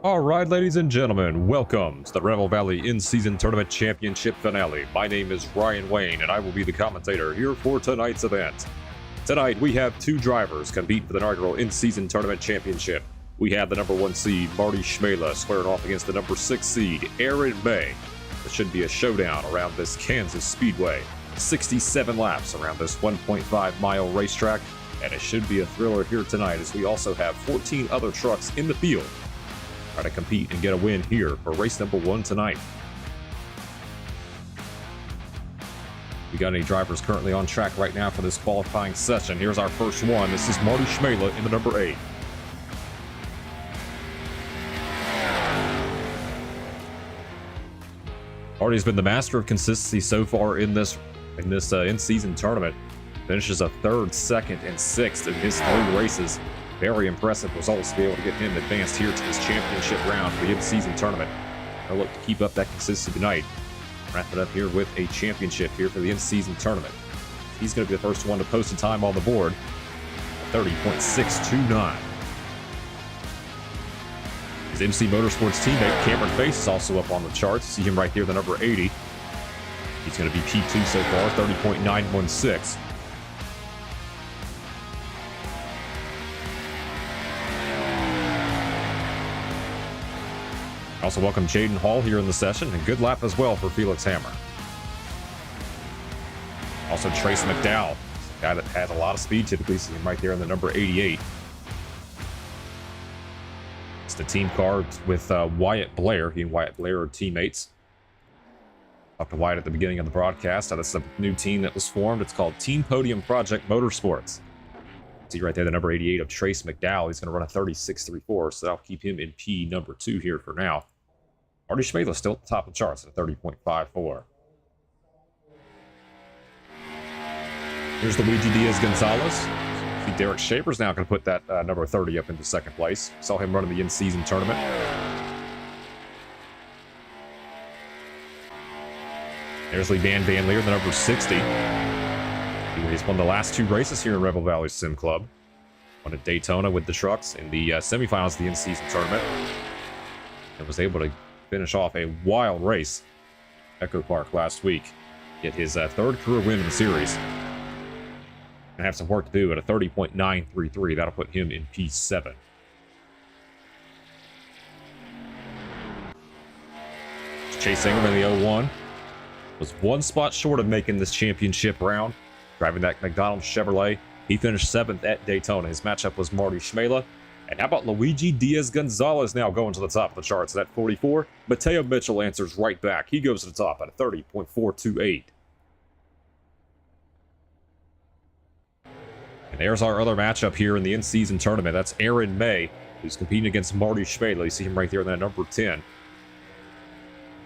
All right, ladies and gentlemen, welcome to the Rebel Valley In-Season Tournament Championship Finale. My name is Ryan Wayne, and I will be the commentator here for tonight's event. Tonight, we have two drivers compete for the inaugural In-Season Tournament Championship. We have the number 1 seed, Marty Cmejla, squaring off against the number 6 seed, Aaron May. This should be a showdown around this Kansas Speedway. 67 laps around this 1.5-mile racetrack, and it should be a thriller here tonight as we also have 14 other trucks in the field try to compete and get a win here for race number 1 tonight. We got any drivers currently on track right now for this qualifying session. Here's our first one. This is Marty Cmejla in the number 8. Marty's been the master of consistency so far in this in-season tournament. Finishes a 3rd, 2nd, and 6th in his 3 races. Very impressive results to be able to get him advanced here to this championship round for the in-season tournament. I'll look to keep up that consistency tonight. Wrap it up here with a championship here for the in-season tournament. He's going to be the first one to post a time on the board, 30.629. His MC Motorsports teammate Cameron Face is also up on the charts. See him right there, the number 80. He's going to be P2 so far, 30.916. Also welcome Jaden Hall here in the session, and good lap as well for Felix Hammer. Also Trace McDowell, a guy that has a lot of speed typically. See him right there in the number 88. It's the team car with Wyatt Blair. He and Wyatt Blair are teammates. Talked to Wyatt at the beginning of the broadcast. That's a new team that was formed. It's called Team Podium Project Motorsports. See right there the number 88 of Trace McDowell. He's going to run a 36.34, so that'll keep him in P number 2 here for now. Marty Cmejla still at the top of the charts at 30.54. Here's Luigi Diaz-Gonzalez. See, Derek Shaper's now going to put that number 30 up into 2nd place. Saw him running the in-season tournament. There's Lee Van Leer, the number 60. He's won the last 2 races here in Rebel Valley Sim Club. Won at Daytona with the trucks in the semifinals of the in-season tournament. And was able to finish off a wild race Echo Park last week. Get his 3rd career win in the series. And have some work to do at a 30.933. That'll put him in P7. Chase Ingram in the 01. Was 1 spot short of making this championship round. Driving that McDonald's Chevrolet. He finished 7th at Daytona. His matchup was Marty Cmejla. And how about Luigi Diaz-Gonzalez now going to the top of the charts at 44? Mateo Mitchell answers right back. He goes to the top at a 30.428. And there's our other matchup here in the in-season tournament. That's Aaron May, who's competing against Marty Cmejla. You see him right there in that number 10.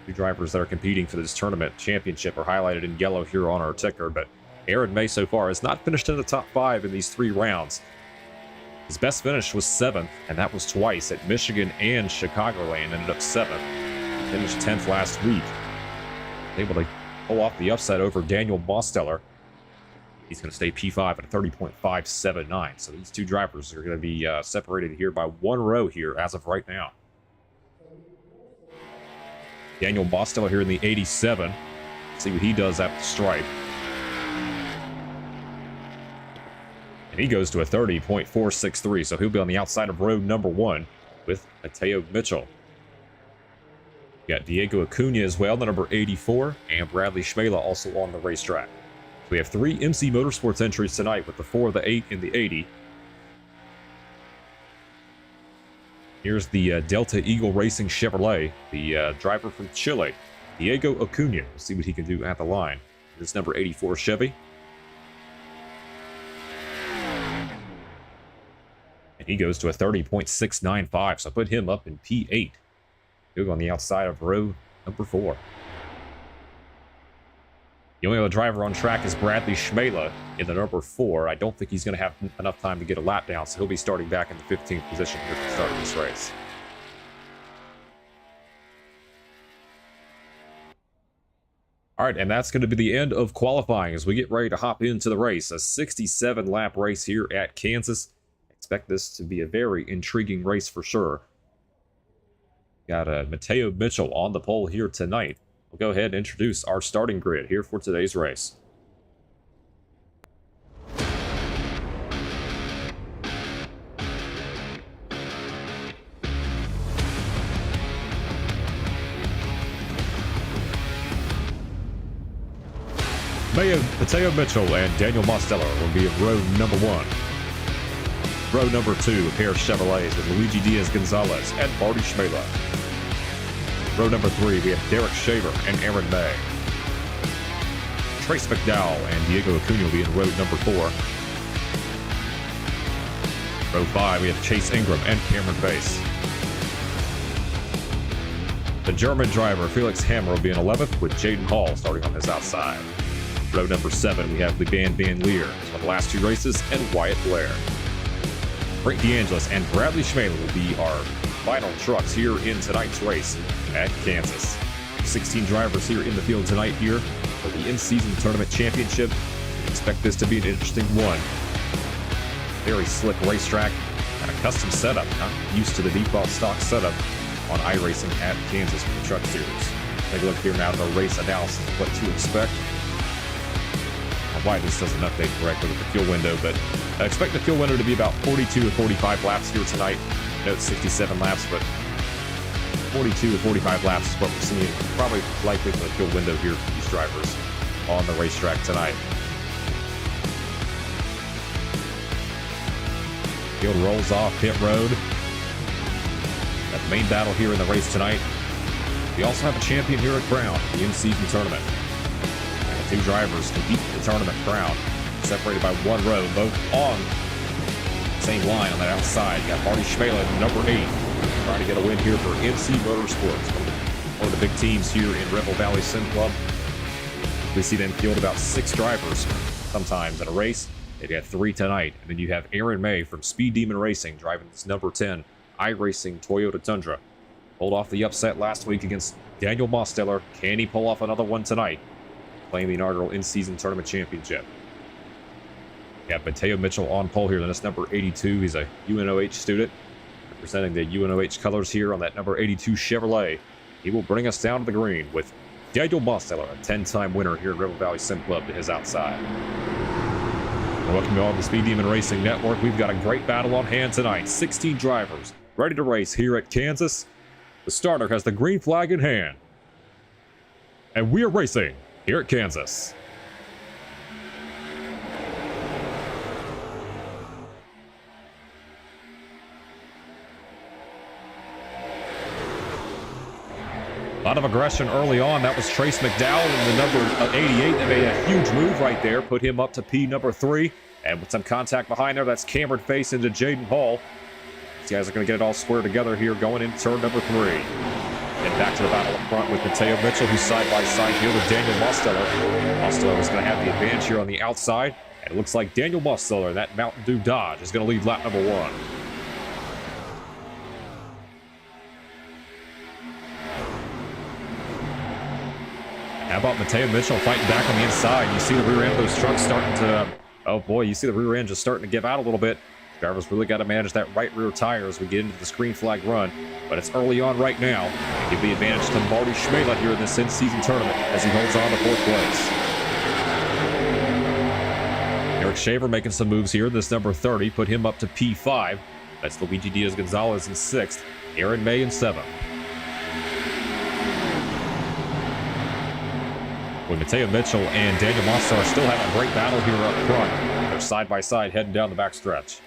2 drivers that are competing for this tournament championship are highlighted in yellow here on our ticker, but Aaron May so far has not finished in the top 5 in these 3 rounds. His best finish was 7th, and that was twice at Michigan and Chicagoland. Ended up 7th. He finished 10th last week. Able to pull off the upset over Daniel Mosteller. He's going to stay P5 at a 30.579. So these 2 drivers are going to be separated here by 1 row here as of right now. Daniel Mosteller here in the 87. See what he does at the stripe. And he goes to a 30.463, so he'll be on the outside of row number 1 with Mateo Mitchell. You got Diego Acuna as well, the number 84, and Bradley Cmejla also on the racetrack. So we have 3 MC Motorsports entries tonight with the 4, the 8, and the 80. Here's the Delta Eagle Racing Chevrolet, the driver from Chile, Diego Acuna. We'll see what he can do at the line. This number 84 Chevy. And he goes to a 30.695, so put him up in P8. He'll go on the outside of row number 4. The only other driver on track is Bradley Cmejla in the number 4. I don't think he's going to have enough time to get a lap down, so he'll be starting back in the 15th position here at the start of this race. All right, and that's going to be the end of qualifying as we get ready to hop into the race. A 67-lap race here at Kansas. Expect this to be a very intriguing race for sure. Got Mateo Mitchell on the pole here tonight. We'll go ahead and introduce our starting grid here for today's race. Mateo Mitchell and Daniel Mosteller will be in row number 1. Row number 2, a pair of Chevrolets with Luigi Diaz-Gonzalez and Marty Cmejla. Row number 3, we have Derek Shaver and Aaron May. Trace McDowell and Diego Acuna will be in row number 4. Row 5, we have Chase Ingram and Cameron Bass. The German driver, Felix Hammer, will be in 11th with Jaden Hall starting on his outside. Row number 7, we have Levan Van Leer for the last 2 races, and Wyatt Blair. Frank DeAngelis and Bradley Cmejla will be our final trucks here in tonight's race at Kansas. 16 drivers here in the field tonight here for the in-season tournament championship. Expect this to be an interesting one. Very slick racetrack and a custom setup, not used to the default stock setup on iRacing at Kansas for the Truck Series. Take a look here now at the race analysis of what to expect. Why this doesn't update correctly with the fuel window, but I expect the fuel window to be about 42 to 45 laps here tonight. Note 67 laps, but 42 to 45 laps is what we're seeing, probably likely for the fuel window here for these drivers on the racetrack tonight. Field rolls off pit road. Got the main battle here in the race tonight. We also have a champion here at Crown, the in-season tournament. 2 drivers compete for the tournament crown, separated by 1 row, both on the same line on that outside. You got Marty Cmejla at number 8, trying to get a win here for NC Motorsports, one of the big teams here in Rebel Valley Sim Club. We see them field about 6 drivers sometimes in a race. They've got 3 tonight, and then you have Aaron May from Speed Demon Racing driving this number 10 iRacing Toyota Tundra. Pulled off the upset last week against Daniel Mosteller. Can he pull off another one tonight? Playing the inaugural in-season tournament championship. Got Mateo Mitchell on pole here. That's number 82. He's a UNOH student, representing the UNOH colors here on that number 82 Chevrolet. He will bring us down to the green with Daniel Mosteller, a 10-time winner here at Rebel Valley Sim Club, to his outside. Welcome to all the Speed Demon Racing Network. We've got a great battle on hand tonight. 16 drivers ready to race here at Kansas. The starter has the green flag in hand. And we are racing here at Kansas. A lot of aggression early on. That was Trace McDowell in the number 88. They made a huge move right there, put him up to P number 3. And with some contact behind there, that's Cameron Bass into Jaden Hall. These guys are going to get it all squared together here going into turn number 3. And back to the battle up front with Mateo Mitchell, who's side by side here with Daniel Mosteller. Mosteller is going to have the advantage here on the outside. And it looks like Daniel Mosteller, that Mountain Dew Dodge, is going to lead lap number 1. How about Mateo Mitchell fighting back on the inside? You see the rear end of those trucks starting to... Oh boy, you see the rear end just starting to give out a little bit. Drivers really got to manage that right rear tire as we get into the screen flag run. But it's early on right now. And give the advantage to Marty Cmejla here in this in-season tournament as he holds on to 4th place. Eric Shaver making some moves here. This number 30 put him up to P5. That's Luigi Diaz-Gonzalez in 6th. Aaron May in 7th. With Mateo Mitchell and Daniel Mosteller still having a great battle here up front. They're side by side heading down the backstretch.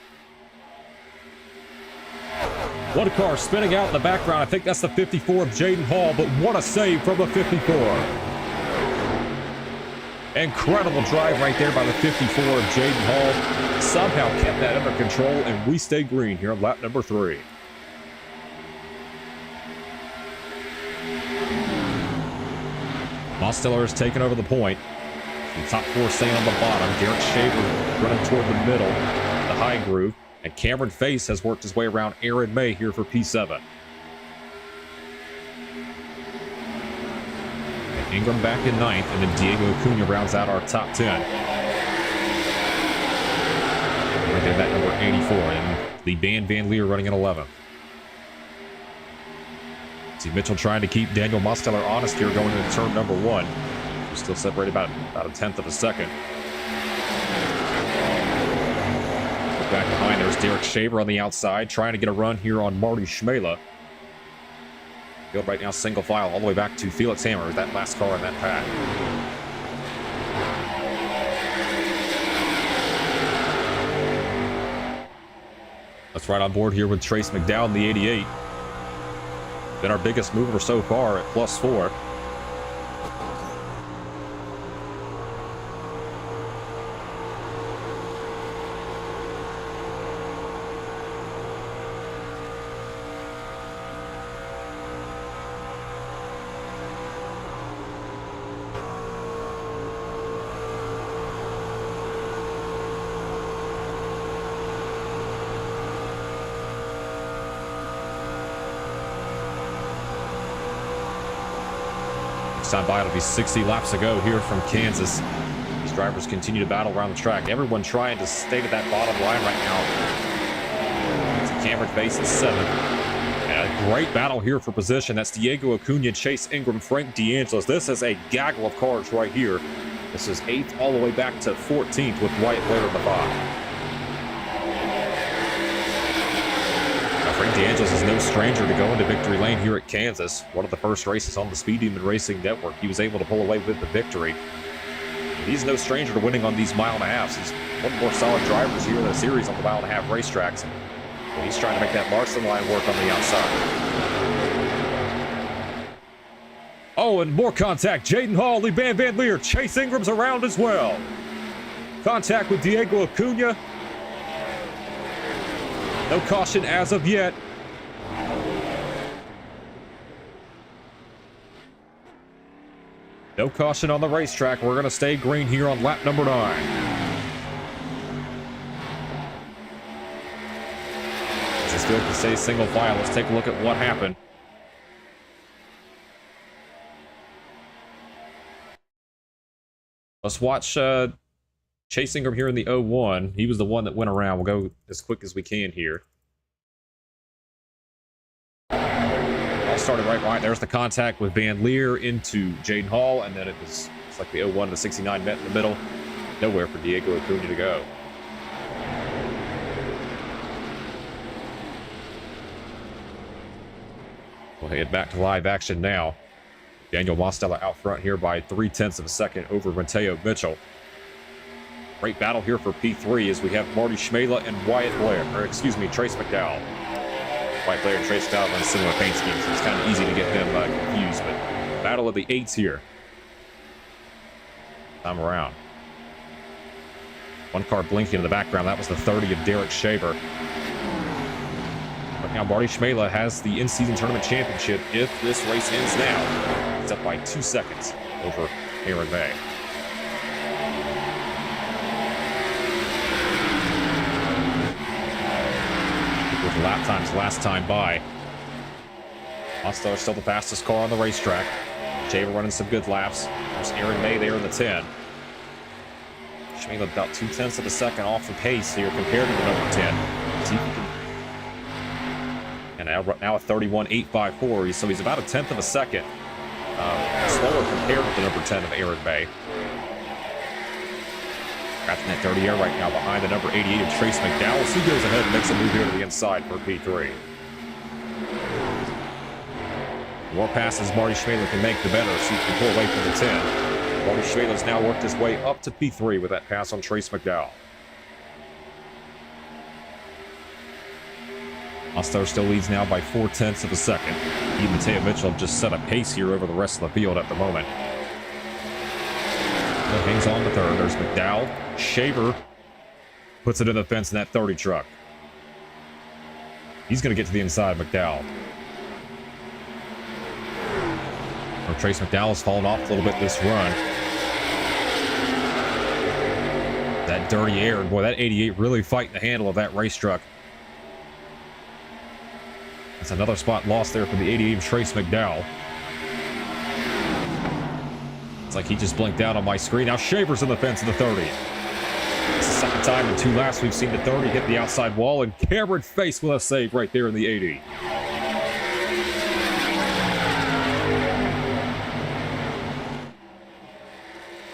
One car spinning out in the background. I think that's the 54 of Jaden Hall, but what a save from the 54. Incredible drive right there by the 54 of Jaden Hall. Somehow kept that under control, and we stay green here on lap number 3. Mosteller is taking over the point. The top 4 staying on the bottom. Derek Shaver running toward the middle, the high groove. And Cameron Bass has worked his way around Aaron May here for P7. And Ingram back in 9th, and then Diego Acuna rounds out our top 10. Right there, that number 84, and the Van Leer running in 11th. See Mitchell trying to keep Daniel Mosteller honest here going into turn number 1. We're still separated about a tenth of a second. Back behind, there's Derek Shaver on the outside, trying to get a run here on Marty Cmejla. Field right now, single file, all the way back to Felix Hammer, that last car in that pack. Let's ride on board here with Trace McDowell in the 88. Been our biggest mover so far at +4. Time by, it'll be 60 laps to go here from Kansas. These drivers continue to battle around the track. Everyone trying to stay to that bottom line right now. It's Cameron Bass at 7. And a great battle here for position. That's Diego Acuna, Chase Ingram, Frank DeAngelis. This is a gaggle of cars right here. This is 8th all the way back to 14th with Wyatt Blair in the 5. Frank DeAngelis is no stranger to going to victory lane here at Kansas. One of the first races on the Speed Demon Racing Network. He was able to pull away with the victory. He's no stranger to winning on these mile-and-a-halves. He's one of the more solid drivers here in the series on the mile-and-a-half racetracks. And he's trying to make that Larson line work on the outside. Oh, and more contact. Jaden Hall, Lee Van Leer, Chase Ingram's around as well. Contact with Diego Acuna. No caution as of yet. No caution on the racetrack. We're going to stay green here on lap number 9. This field can stay single file. Let's take a look at what happened. Let's watch Chase Ingram here in the 01. He was the one that went around. We'll go as quick as we can here. All started right behind. There's the contact with Van Leer into Jaden Hall, and then it's like the 01 to 69 met in the middle. Nowhere for Diego Acuna to go. We'll head back to live action now. Daniel Mosteller out front here by 0.3 of a second over Mateo Mitchell. Great battle here for P3 as we have Marty Cmejla and Trace McDowell. Wyatt Blair and Trace McDowell on similar paint schemes, so it's kind of easy to get them confused, but battle of the 8s here. Time around. One car blinking in the background, that was the 30 of Derek Shaver. Right now, Marty Cmejla has the in-season tournament championship. If this race ends now, it's up by 2 seconds over Aaron May. With lap times last time by. Mosteller still the fastest car on the racetrack. Shaver running some good laps. There's Aaron May there in the 10. Cmejla about 0.2 of a second off the pace here compared to the number 10. See if he can. And now a 31.854, so he's about 1/10 of a second slower compared to the number 10 of Aaron May. Crafting that dirty air right now behind the number 88 of Trace McDowell. So he goes ahead and makes a move here to the inside for P3. The more passes Marty Cmejla can make, the better, so he can pull away from the 10. Marty Cmejla's now worked his way up to P3 with that pass on Trace McDowell. Mosteller still leads now by 0.4 of a second. He and Mateo Mitchell have just set a pace here over the rest of the field at the moment. Hangs on to third. There's McDowell. Shaver puts it in the fence in that 30 truck. He's going to get to the inside of McDowell. Trace McDowell has fallen off a little bit this run. That dirty air, and boy, that 88 really fighting the handle of that race truck. That's another spot lost there for the 88 of Trace McDowell. It's like he just blinked out on my screen. Now Shaver's in the fence of the 30. It's the second time in 2 laps we've seen the 30 hit the outside wall, and Cameron Face with a save right there in the 80.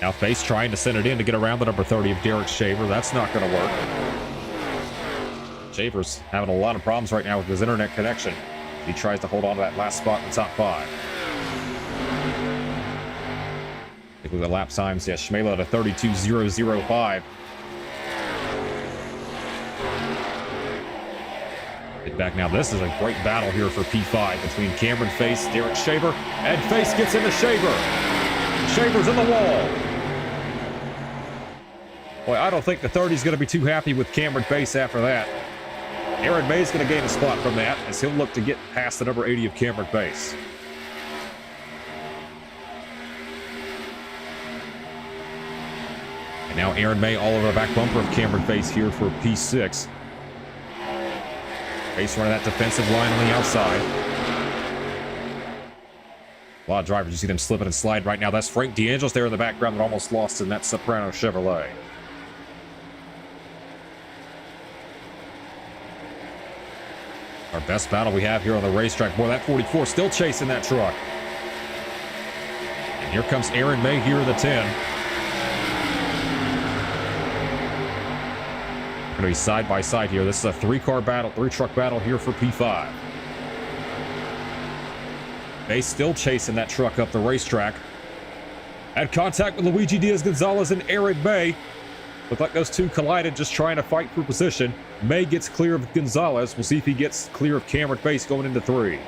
Now Face trying to send it in to get around the number 30 of Derek Shaver. That's not going to work. Shaver's having a lot of problems right now with his internet connection. He tries to hold on to that last spot in the top 5. Take a look at lap times. Yeah, Cmejla at a 32.005. Get back now. This is a great battle here for P5 between Cameron Face, Derek Shaver, and Face gets into Shaver. Shaver's in the wall. Boy, I don't think the 30's going to be too happy with Cameron Face after that. Aaron May's going to gain a spot from that as he'll look to get past the number 80 of Cameron Face. And now Aaron May all over the back bumper of Cameron Face here for P6. Face running that defensive line on the outside. A lot of drivers, you see them slipping and slide right now. That's Frank DeAngelis there in the background that almost lost in that Soprano Chevrolet. Our best battle we have here on the racetrack. Boy, that 44 still chasing that truck. And here comes Aaron May here in the 10. We're going to be side by side here. This is a 3-car battle, 3-truck battle here for P5. Face still chasing that truck up the racetrack. Had contact with Luigi Diaz-Gonzalez and Aaron May. Looked like those two collided, just trying to fight for position. May gets clear of Gonzalez. We'll see if he gets clear of Cameron Face going into 3.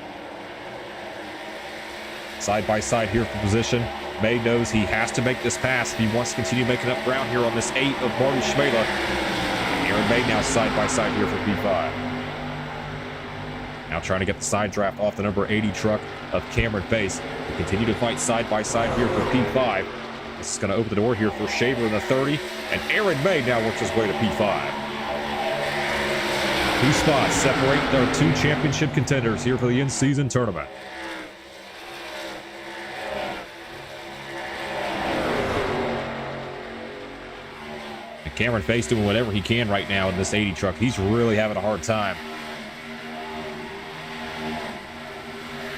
Side by side here for position. May knows he has to make this pass if he wants to continue making up ground here on this 8 of Marty Cmejla. Aaron May now side by side here for P5. Now trying to get the side draft off the number 80 truck of Cameron Face. We continue to fight side by side here for P5. This is going to open the door here for Shaver in the 30. And Aaron May now works his way to P5. 2 spots separate their 2 championship contenders here for the in-season tournament. And Cameron Face doing whatever he can right now in this 80 truck. He's really having a hard time.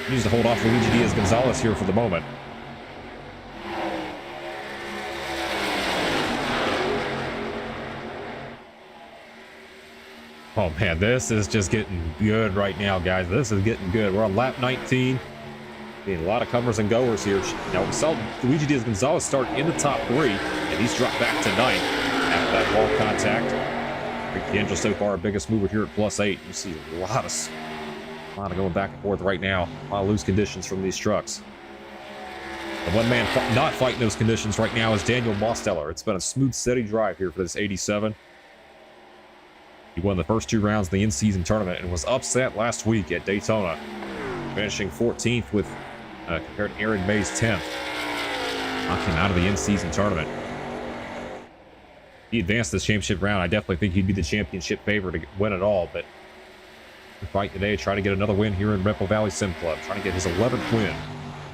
He needs to hold off Luigi Diaz-Gonzalez here for the moment. Oh man, this is just getting good right now, guys. This is getting good. We're on lap 19. A lot of comers and goers here. Now we saw Luigi Diaz-Gonzalez start in the top 3, and he's dropped back to 9th after that wall contact. Rick DeAngelis so far our biggest mover here at +8. You see a lot of going back and forth right now. A lot of loose conditions from these trucks. The one man not fighting those conditions right now is Daniel Mosteller. It's been a smooth, steady drive here for this 87. He won the first 2 rounds of the in-season tournament and was upset last week at Daytona, finishing 14th with compared to Aaron May's 10th. Knocked him out of the in-season tournament. He advanced this championship round. I definitely think he'd be the championship favorite to win it all, but the fight today, trying to get another win here in Ripple Valley Sim Club, trying to get his 11th win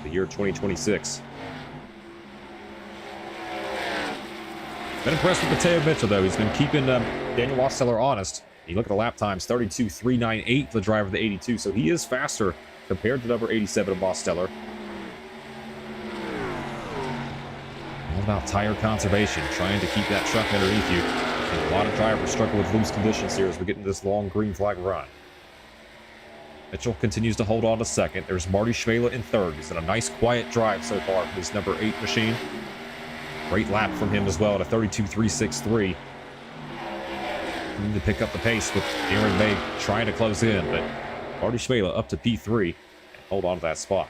the year 2026. Been impressed with Mateo Mitchell, though. He's been keeping Daniel Mosteller honest. You look at the lap times, 32.398 for the driver of the 82, so he is faster compared to number 87 of Mosteller. All about tire conservation, trying to keep that truck underneath you. And a lot of drivers struggle with loose conditions here as we get into this long green flag run. Mitchell continues to hold on to 2nd. There's Marty Cmejla in 3rd. He's in a nice, quiet drive so far for this number 8 machine. Great lap from him as well at a 32.363. Need to pick up the pace with Aaron May trying to close in, but Marty Cmejla up to P3 and hold on to that spot.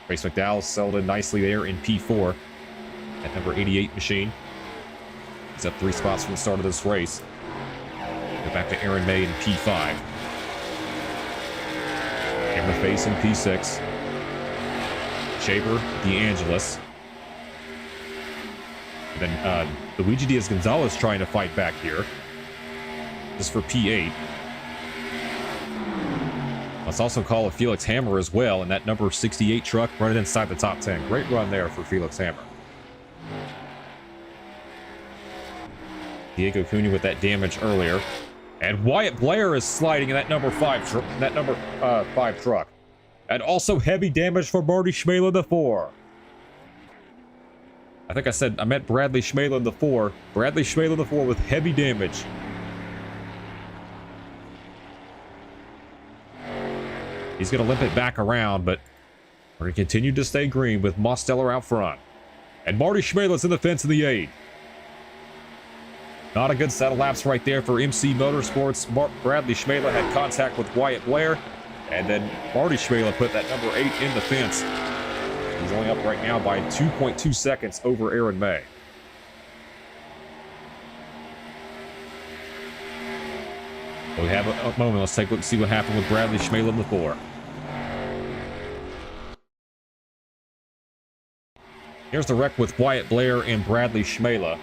Trace McDowell settled in nicely there in P4 at number 88 machine. He's up 3 spots from the start of this race. Go back to Aaron May in P5. Cameron Face in P6. Shaver, DeAngelis. And then Luigi Diaz-Gonzalez trying to fight back here. Just for P8. Let's also call a Felix Hammer as well, and that number 68 truck running inside the top 10. Great run there for Felix Hammer. Diego Cunha with that damage earlier. And Wyatt Blair is sliding in that number 5 truck. And also heavy damage for Marty Cmejla in the 4. I think I meant Bradley Cmejla in the 4. Bradley Cmejla in the 4 with heavy damage. He's going to limp it back around, but we're going to continue to stay green with Mosteller out front. And Marty Cmejla's in the fence in the 8. Not a good set of laps right there for MC Motorsports. Bradley Cmejla had contact with Wyatt Blair, and then Marty Cmejla put that number 8 in the fence. He's only up right now by 2.2 seconds over Aaron May. We have a moment. Let's take a look and see what happened with Bradley Cmejla in the 4. Here's the wreck with Wyatt Blair and Bradley Cmejla.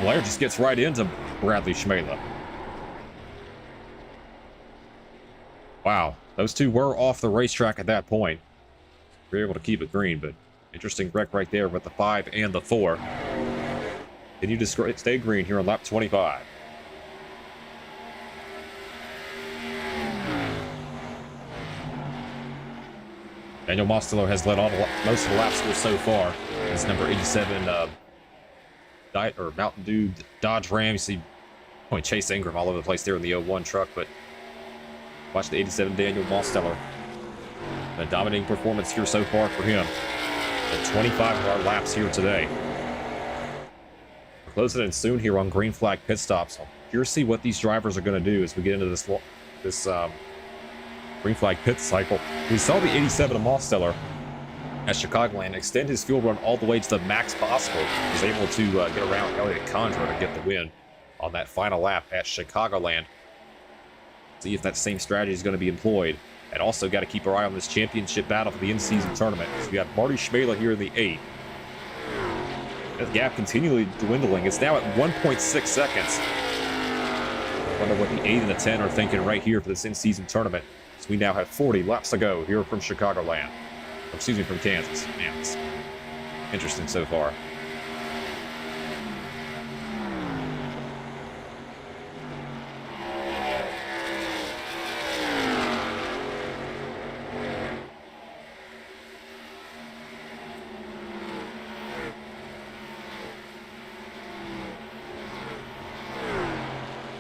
Blair just gets right into Bradley Cmejla. Wow, those two were off the racetrack at that point. We were able to keep it green, but interesting wreck right there with the 5 and the 4. Continue to stay green here on lap 25. Daniel Mosteller has led most of the laps here so far. It's number 87 Mountain Dew Dodge Ram. You see Chase Ingram all over the place there in the 01 truck, but watch the 87 Daniel Mosteller. A dominating performance here so far for him. And 25 of our laps here today. We're closing in soon here on green flag pit stops. I'm curious to see what these drivers are going to do as we get into this green flag pit cycle. We saw the 87 of Mosteller at Chicagoland extend his fuel run all the way to the max possible. He was able to get around Elliott Condra to get the win on that final lap at Chicagoland. See if that same strategy is going to be employed. And also got to keep our eye on this championship battle for the in-season tournament. So we got Marty Cmejla here in the 8. The gap continually dwindling. It's now at 1.6 seconds. I wonder what the 8 and the 10 are thinking right here for this in-season tournament. So we now have 40 laps to go here from Chicagoland. Or, excuse me, from Kansas. Man, it's interesting so far.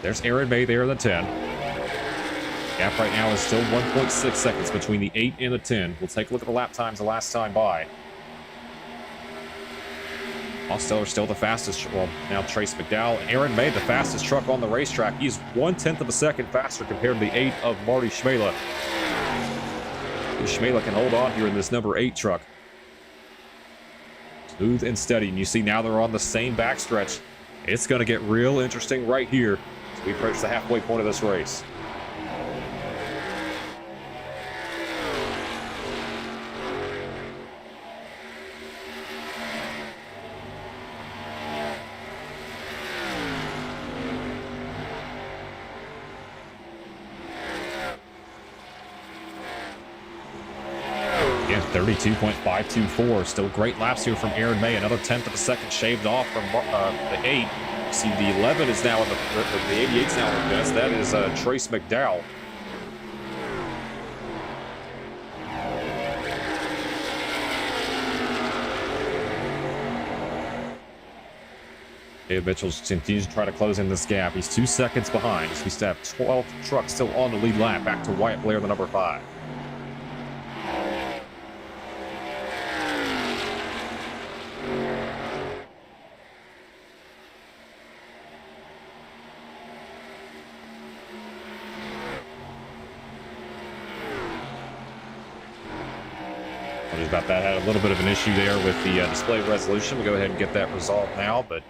There's Aaron May there in the 10. Gap right now is still 1.6 seconds between the 8 and the 10. We'll take a look at the lap times the last time by. Mosteller still the fastest. Well, now Trace McDowell. And Aaron May, the fastest truck on the racetrack. He's 1/10 of a second faster compared to the 8 of Marty Cmejla. Cmejla can hold on here in this number 8 truck. Smooth and steady. And you see now they're on the same backstretch. It's going to get real interesting right here as we approach the halfway point of this race. Again, 32.524. Still great laps here from Aaron May. Another 1/10 of a second shaved off from the 8. See, the 11 is now in the 88 is now in the fence. That is Trace McDowell. David Mitchell continues to try to close in this gap. He's 2 seconds behind. We still have 12 trucks still on the lead lap. Back to Wyatt Blair, the number 5. About that, had a little bit of an issue there with the display resolution. We'll go ahead and get that resolved now, but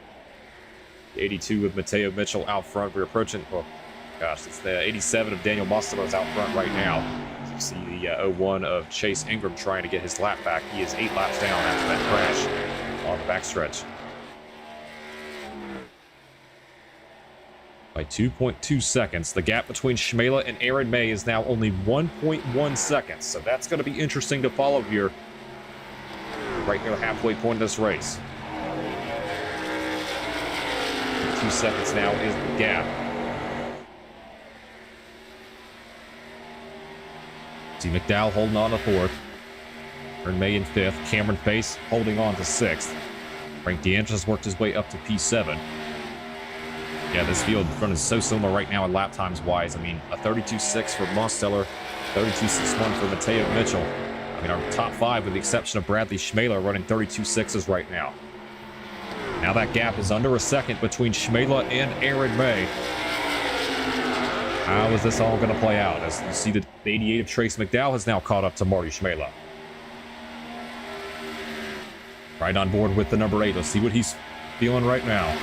the 82 with Mateo Mitchell out front. We're approaching, well, gosh, it's the 87 of Daniel Mosteller is out front right now. You see the 01 of Chase Ingram trying to get his lap back. He is 8 laps down after that crash on the backstretch. By 2.2 seconds. The gap between Cmejla and Aaron May is now only 1.1 seconds. So that's going to be interesting to follow here. Right near the halfway point of this race. 2 seconds now is the gap. See McDowell holding on to 4th. Aaron May in 5th. Cameron Pace holding on to 6th. Frank DeAngelis worked his way up to P7. Yeah, this field in front is so similar right now in lap times wise. I mean, a 32.6 for Mosteller, 32.61 for Mateo Mitchell. I mean, our top 5, with the exception of Bradley Cmejla, are running 32.6s right now. Now that gap is under a second between Cmejla and Aaron May. How is this all going to play out? As you see, the 88 of Trace McDowell has now caught up to Marty Cmejla. Right on board with the number 8. Let's see what he's feeling right now.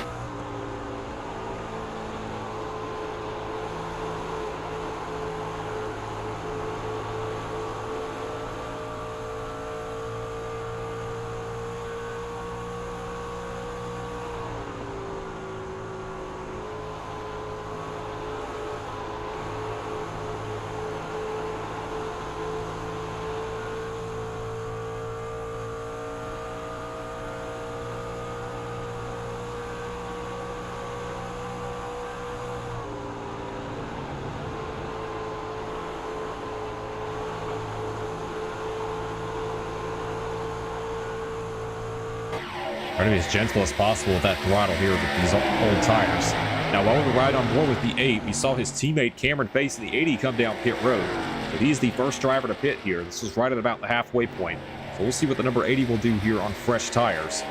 Try to be as gentle as possible with that throttle here with these old tires. Now, while we ride on board with the 8, we saw his teammate Cameron Face in the 80 come down pit road. But he's the first driver to pit here. This was right at about the halfway point. So we'll see what the number 80 will do here on fresh tires.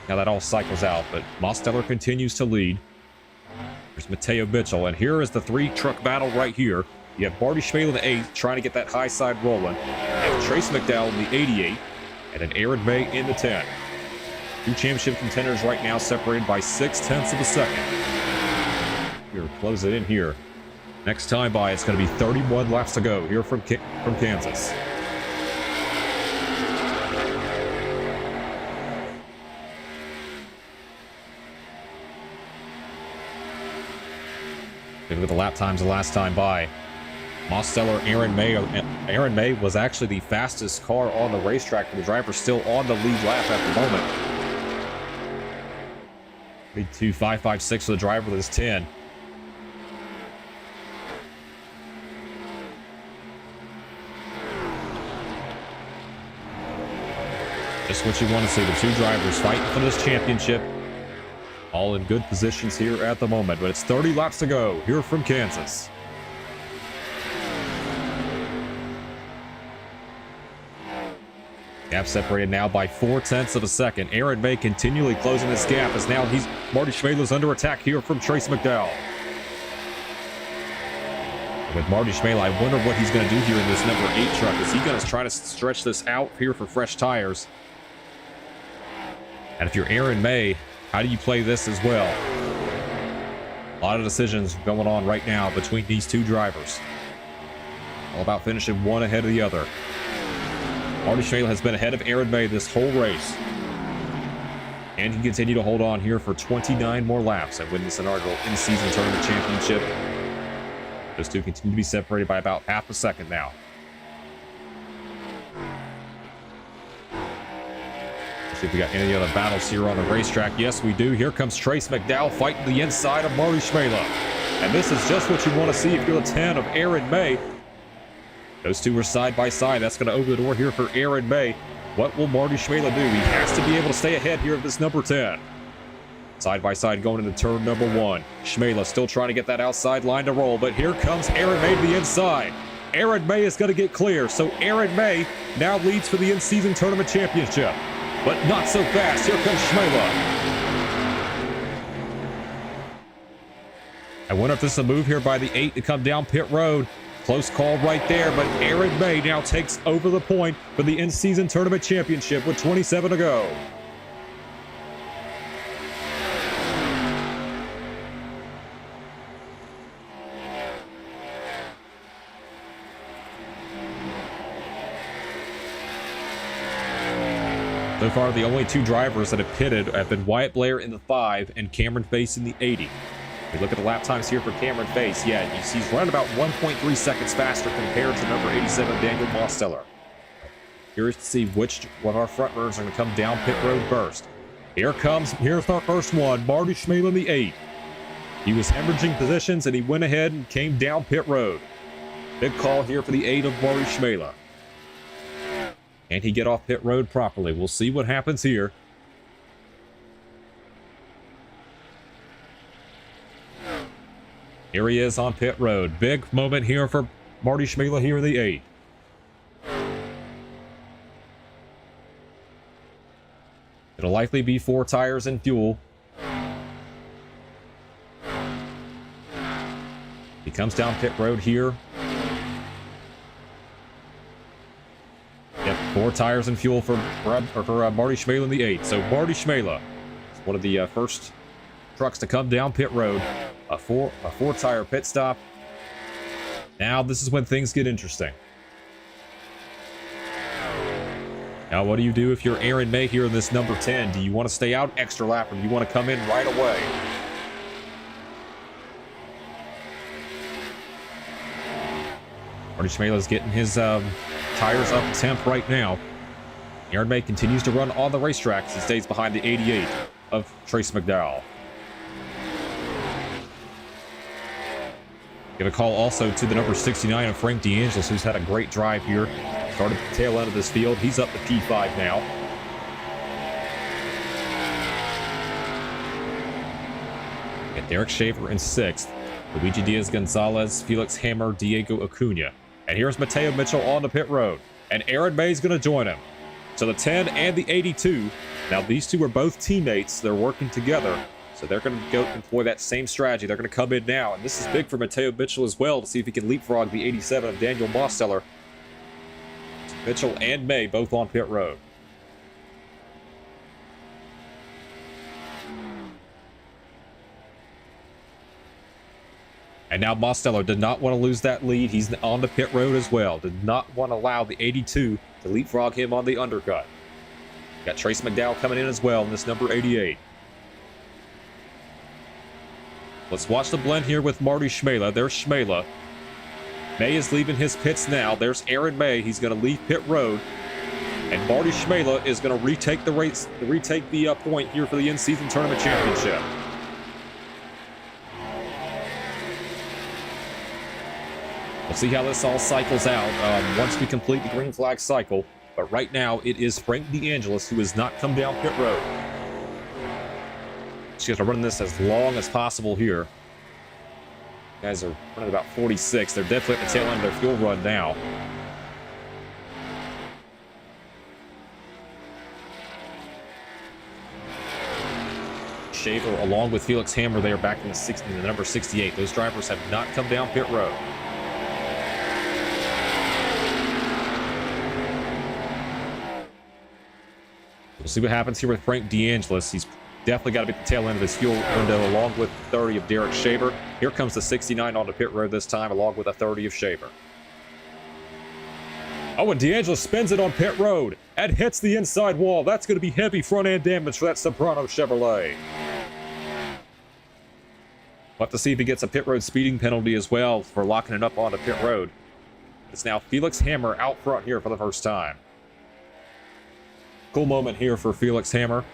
Now that all cycles out, but Mosteller continues to lead. There's Mateo Mitchell, and here is the 3-truck battle right here. You have Marty Cmejla in the 8 trying to get that high side rolling. You have Trace McDowell in the 88. And an Aaron May in the 10. Two championship contenders right now separated by 0.6 of a second. Here, close it in here. Next time by, it's going to be 31 laps to go here from Kansas. Look at the lap times the last time by. Mosteller, Aaron May was actually the fastest car on the racetrack, but the driver's still on the lead lap at the moment. Lead 2.556 for the driver with his 10. Just what you want to see, the two drivers fighting for this championship. All in good positions here at the moment, but it's 30 laps to go here from Kansas. Gap separated now by 0.4 of a second. Aaron May continually closing this gap as now Marty Cmejla's under attack here from Trace McDowell. With Marty Cmejla, I wonder what he's going to do here in this number 8 truck. Is he going to try to stretch this out here for fresh tires? And if you're Aaron May, how do you play this as well? A lot of decisions going on right now between these two drivers. All about finishing one ahead of the other. Marty Cmejla has been ahead of Aaron May this whole race. And he can continue to hold on here for 29 more laps and win this inaugural in-season tournament championship. Those two continue to be separated by about half a second now. Let's see if we got any other battles here on the racetrack. Yes, we do. Here comes Trace McDowell fighting the inside of Marty Cmejla. And this is just what you want to see if you're the 10 of Aaron May. Those two are side by side. That's going to open the door here for Aaron May. What will Marty Cmejla do? He has to be able to stay ahead here of this number 10. Side by side going into turn number 1. Cmejla still trying to get that outside line to roll, but here comes Aaron May to the inside. Aaron May is going to get clear, so Aaron May now leads for the in-season tournament championship. But not so fast. Here comes Cmejla. I wonder if this is a move here by the 8 to come down pit road. Close call right there, but Aaron May now takes over the point for the in-season tournament championship with 27 to go. So far, the only two drivers that have pitted have been Wyatt Blair in the 5 and Cameron Face in the 80. We look at the lap times here for Cameron Face. Yeah, you see he's running about 1.3 seconds faster compared to number 87, Daniel Mosteller. Curious to see which one of our front runners are going to come down pit road first. Here's our first one, Marty Cmejla in the 8. He was hemorrhaging positions and he went ahead and came down pit road. Big call here for the 8 of Marty Cmejla. Can he get off pit road properly? We'll see what happens here. Here he is on pit road. Big moment here for Marty Cmejla here in the 8. It'll likely be 4 tires and fuel. He comes down pit road here. Yep, 4 tires and fuel for Marty Cmejla in the 8. So Marty Cmejla is one of the first trucks to come down pit road. A four tire pit stop. Now this is when things get interesting. Now what do you do if you're Aaron May here in this number 10? Do you want to stay out extra lap or do you want to come in right away? Marty Cmejla is getting his tires up temp right now. Aaron May continues to run on the racetrack as he stays behind the 88 of Trace McDowell. Give a call also to the number 69 of Frank DeAngelis, who's had a great drive here. Started at the tail end of this field. He's up to P5 now. Got Derek Schaefer in 6th. Luigi Diaz-Gonzalez, Felix Hammer, Diego Acuna. And here's Mateo Mitchell on the pit road. And Aaron May's going to join him. So the 10 and the 82. Now these two are both teammates. They're working together. So they're going to go employ that same strategy. They're going to come in now. And this is big for Mateo Mitchell as well to see if he can leapfrog the 87 of Daniel Mosteller. Mitchell and May both on pit road. And now Mosteller did not want to lose that lead. He's on the pit road as well. Did not want to allow the 82 to leapfrog him on the undercut. Got Trace McDowell coming in as well in this number 88. Let's watch the blend here with Marty Cmejla. There's Cmejla. May is leaving his pits now. There's Aaron May. He's going to leave pit road. And Marty Cmejla is going to retake the race, retake the point here for the in-season tournament championship. We'll see how this all cycles out once we complete the green flag cycle. But right now, it is Frank DeAngelis who has not come down pit road. She's going to run this as long as possible here. Guys are running about 46. They're definitely at the tail end of their fuel run now. Shaver along with Felix Hammer, they are back in the number 68. Those drivers have not come down pit road. We'll see what happens here with Frank DeAngelis. He's definitely got to be at the tail end of his fuel window along with 30 of Derek Shaver. Here comes the 69 on the pit road this time along with a 30 of Shaver. Oh, and DeAngelis spins it on pit road and hits the inside wall. That's going to be heavy front end damage for that Soprano Chevrolet. We'll have to see if he gets a pit road speeding penalty as well for locking it up onto pit road. It's now Felix Hammer out front here for the first time. Cool moment here for Felix Hammer.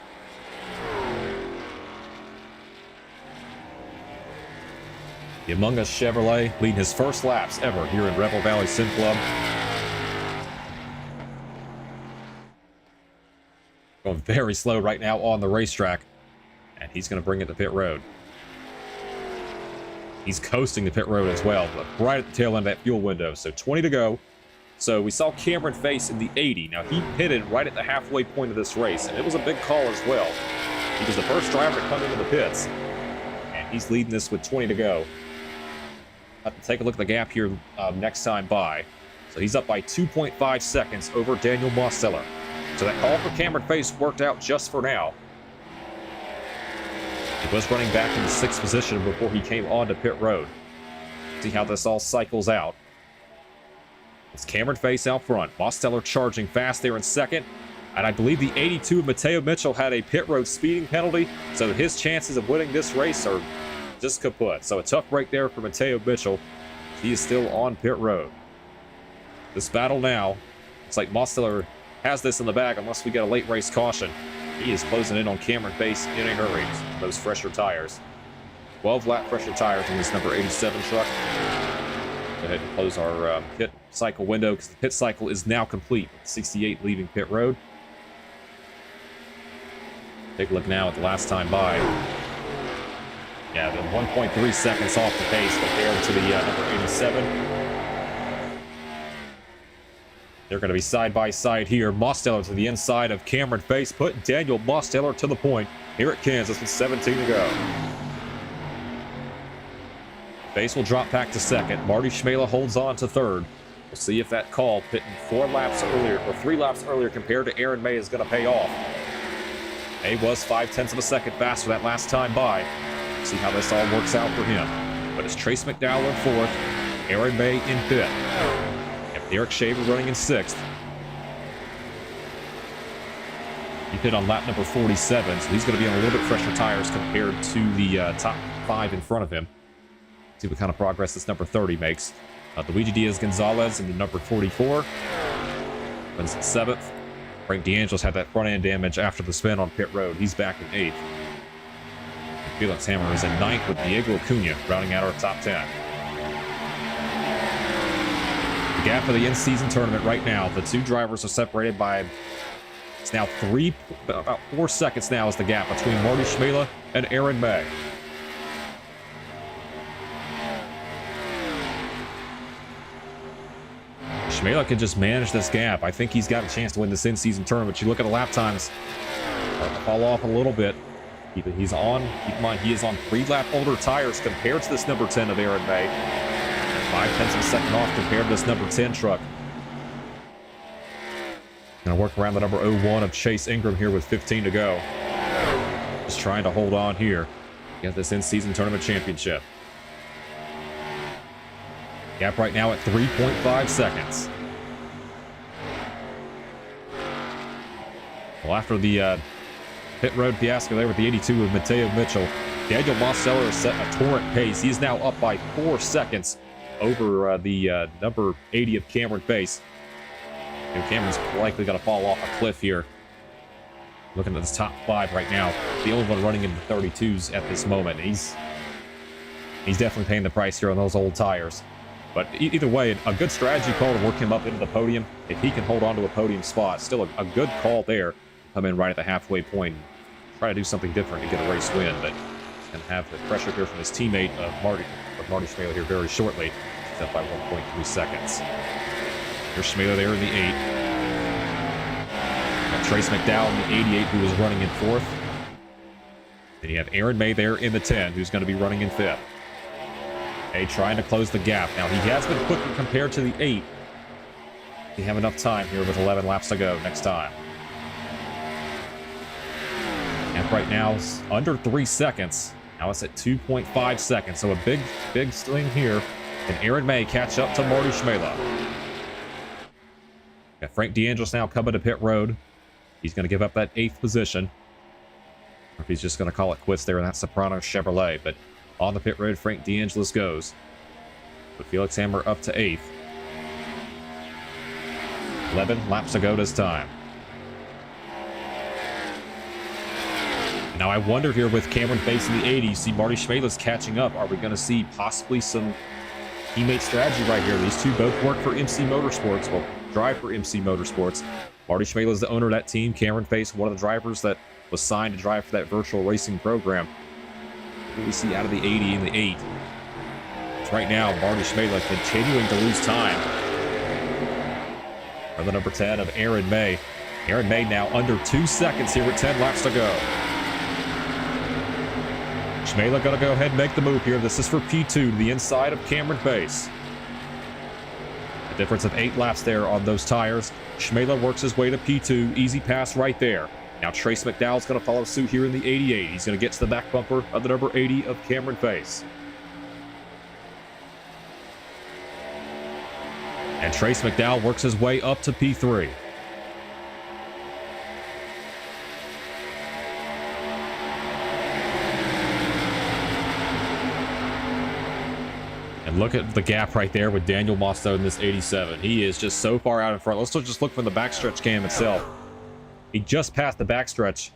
The Among Us Chevrolet leading his first laps ever here in Rebel Valley Sim Club. Going very slow right now on the racetrack. And he's going to bring it to pit road. He's coasting the pit road as well, but right at the tail end of that fuel window. So 20 to go. So we saw Cameron Face in the 80. Now he pitted right at the halfway point of this race, and it was a big call as well. He was the first driver to come into the pits. And he's leading this with 20 to go. Have to take a look at the gap here next time by. So he's up by 2.5 seconds over Daniel Mosteller. So that call for Cameron Face worked out just for now. He was running back in the 6th position before he came onto pit road. See how this all cycles out. It's Cameron Face out front. Mosteller charging fast there in 2nd. And I believe the 82 of Mateo Mitchell had a pit road speeding penalty. So his chances of winning this race are just kaput. So a tough break there for Mateo Mitchell. He is still on pit road. This battle now, it's like Mosteller has this in the bag unless we get a late race caution. He is closing in on Cameron Face in a hurry. Those fresher tires. 12 lap fresher tires in this number 87 truck. Go ahead and close our pit cycle window because the pit cycle is now complete. 68 leaving pit road. Take a look now at the last time by. Yeah, the 1.3 seconds off the pace compared to the number 87. They're going to be side by side here. Mosteller to the inside of Cameron Face. Put Daniel Mosteller to the point here at Kansas with 17 to go. Face will drop back to second. Marty Cmejla holds on to third. We'll see if that call pitting 3 laps earlier compared to Aaron May is going to pay off. May was 0.5 of a second faster that last time by. See how this all works out for him. But it's Trace McDowell in 4th, Aaron May in 5th. And Derek Shaver running in 6th. He hit on lap number 47, so he's going to be on a little bit fresher tires compared to the top 5 in front of him. See what kind of progress this number 30 makes. Luigi Diaz-Gonzalez in the number 44. Runs in 7th. Frank D'Angelo's had that front end damage after the spin on pit road. He's back in 8th. Felix Hammer is in 9th with Diego Acuna rounding out our top 10. The gap for the in-season tournament right now, the 2 drivers are separated by, it's now about 4 seconds now is the gap between Marty Cmejla and Aaron May. Cmejla can just manage this gap. I think he's got a chance to win this in-season tournament. You look at the lap times, fall off a little bit. Keep in mind, he is on 3 lap older tires compared to this number 10 of Aaron May. 0.5 of a second off compared to this number 10 truck. Gonna work around the number 01 of Chase Ingram here with 15 to go. Just trying to hold on here. Get this in-season tournament championship. Gap right now at 3.5 seconds. Well, after the pit road fiasco there with the 82 of Mateo Mitchell, Daniel Mosteller has set a torrent pace. He is now up by 4 seconds over the number 80 of Cameron Face. And Cameron's likely going to fall off a cliff here. Looking at this top 5 right now, the only one running in the 32s at this moment. He's definitely paying the price here on those old tires. But either way, a good strategy call to work him up into the podium. If he can hold on to a podium spot, still a good call there. Come in right at the halfway point. Try to do something different to get a race win. But he's going to have the pressure here from his teammate, Marty Cmejla here very shortly. He's up by 1.3 seconds. Here's Cmejla there in the 8. Got Trace McDowell in the 88, who is running in 4th. Then you have Aaron May there in the 10, who's going to be running in 5th. May trying to close the gap. Now, he has been quicker compared to the 8. We have enough time here with 11 laps to go next time. And right now, it's under 3 seconds. Now it's at 2.5 seconds. So a big swing here. And Aaron May catch up to Marty Cmejla. Got Frank D'Angelo's now coming to pit road. He's going to give up that 8th position. Or if he's just going to call it quits there in that Soprano Chevrolet. But on the pit road, Frank D'Angelo's goes. With Felix Hammer up to 8th. 11 laps to go this time. Now I wonder here with Cameron Face in the 80, you see Marty Cmejla's catching up. Are we going to see possibly some teammate strategy right here? These two both work for MC Motorsports. Well, drive for MC Motorsports. Marty Cmejla is the owner of that team. Cameron Face, one of the drivers that was signed to drive for that virtual racing program. What do we see out of the 80 and the 8? Right now, Marty Cmejla continuing to lose time. Or the number 10 of Aaron May. Aaron May now under 2 seconds here with 10 laps to go. Cmejla going to go ahead and make the move here. This is for P2 to the inside of Cameron Face. A difference of 8 laps there on those tires. Cmejla works his way to P2. Easy pass right there. Now Trace McDowell's going to follow suit here in the 88. He's going to get to the back bumper of the number 80 of Cameron Face. And Trace McDowell works his way up to P3. And look at the gap right there with Daniel Mosteller in this 87. He is just so far out in front. Let's just look from the backstretch cam itself. He just passed the backstretch.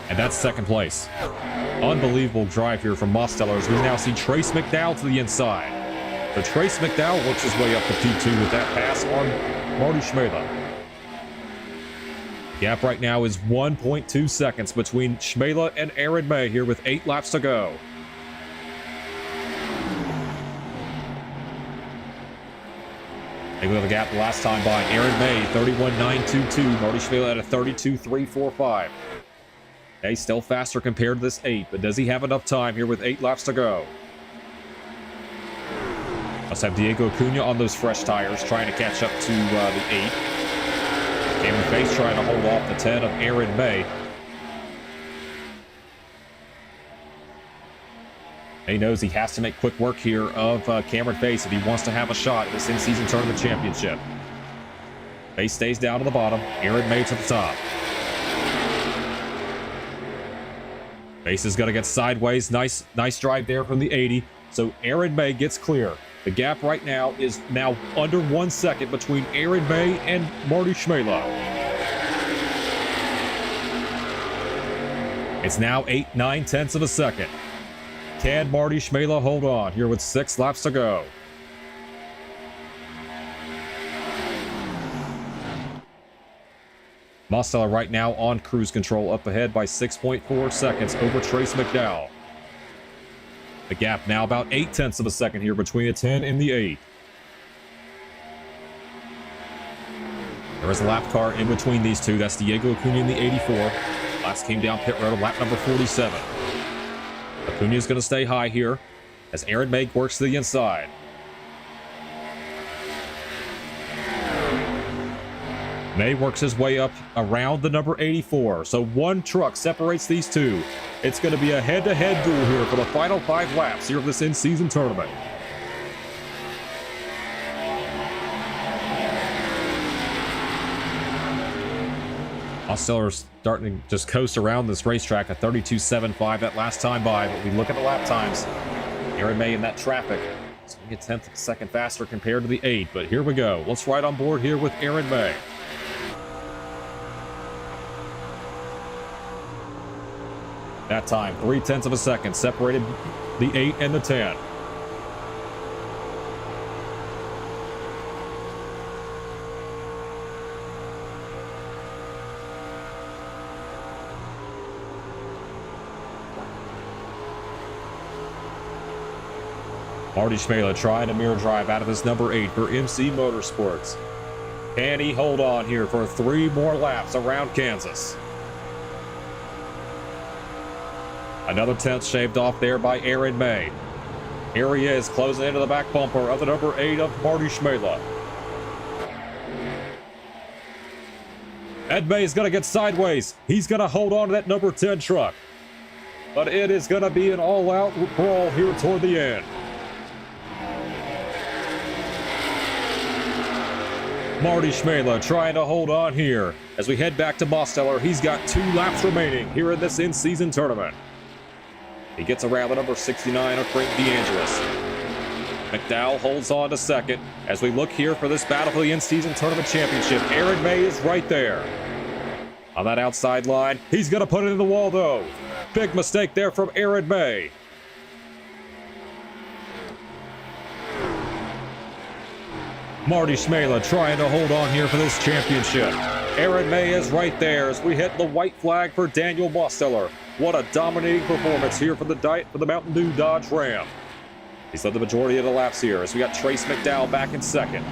And that's second place. Unbelievable drive here from Mosteller as we now see Trace McDowell to the inside. So Trace McDowell works his way up to P2 with that pass on Marty Cmejla. Gap right now is 1.2 seconds between Cmejla and Aaron May here with 8 laps to go. They go the gap last time by Aaron May, 31.922. Marty Cmejla at a 32.345. May still faster compared to this 8, but does he have enough time here with 8 laps to go? Must have Diego Acuna on those fresh tires, trying to catch up to the 8. Cameron Face trying to hold off the 10 of Aaron May. He knows he has to make quick work here of Cameron Face if he wants to have a shot at this in-season tournament championship. Face stays down to the bottom. Aaron May to the top. Face is going to get sideways. Nice drive there from the 80. So Aaron May gets clear. The gap right now is now under 1 second between Aaron May and Marty Cmejla. It's now 8.9 of a second. Can Marty Cmejla hold on here with 6 laps to go? Mosteller right now on cruise control, up ahead by 6.4 seconds over Trace McDowell. The gap now about 0.8 of a second here between the 10 and the 8. There is a lap car in between these two. That's Diego Acuna in the 84. Last came down pit road on lap number 47. Acuna is going to stay high here as Aaron May works to the inside. May works his way up around the number 84. So one truck separates these two. It's going to be a head-to-head duel here for the final 5 laps here of this in-season tournament. Mosteller's starting to just coast around this racetrack at 32.75 that last time by, but we look at the lap times. Aaron May in that traffic. It's going to get 1/10 of a second faster compared to the 8, but here we go. Let's ride on board here with Aaron May. That time, 0.3 of a second separated the 8 and the 10. Marty Cmejla trying to mirror drive out of this number 8 for MC Motorsports. Can he hold on here for 3 more laps around Kansas? Another 10th shaved off there by Aaron May. Here he is, closing into the back bumper of the number 8 of Marty Cmejla. Ed May is going to get sideways. He's going to hold on to that number 10 truck. But it is going to be an all-out brawl here toward the end. Marty Cmejla trying to hold on here. As we head back to Mosteller, he's got 2 laps remaining here in this in-season tournament. He gets around the number 69 of Frank DeAngelis. McDowell holds on to second. As we look here for this battle for the in-season tournament championship, Aaron May is right there. On that outside line, he's going to put it in the wall, though. Big mistake there from Aaron May. Marty Cmejla trying to hold on here for this championship. Aaron May is right there as we hit the white flag for Daniel Mosteller. What a dominating performance here for the Mountain Dew Dodge Ram. He's led the majority of the laps here as we got Trace McDowell back in second.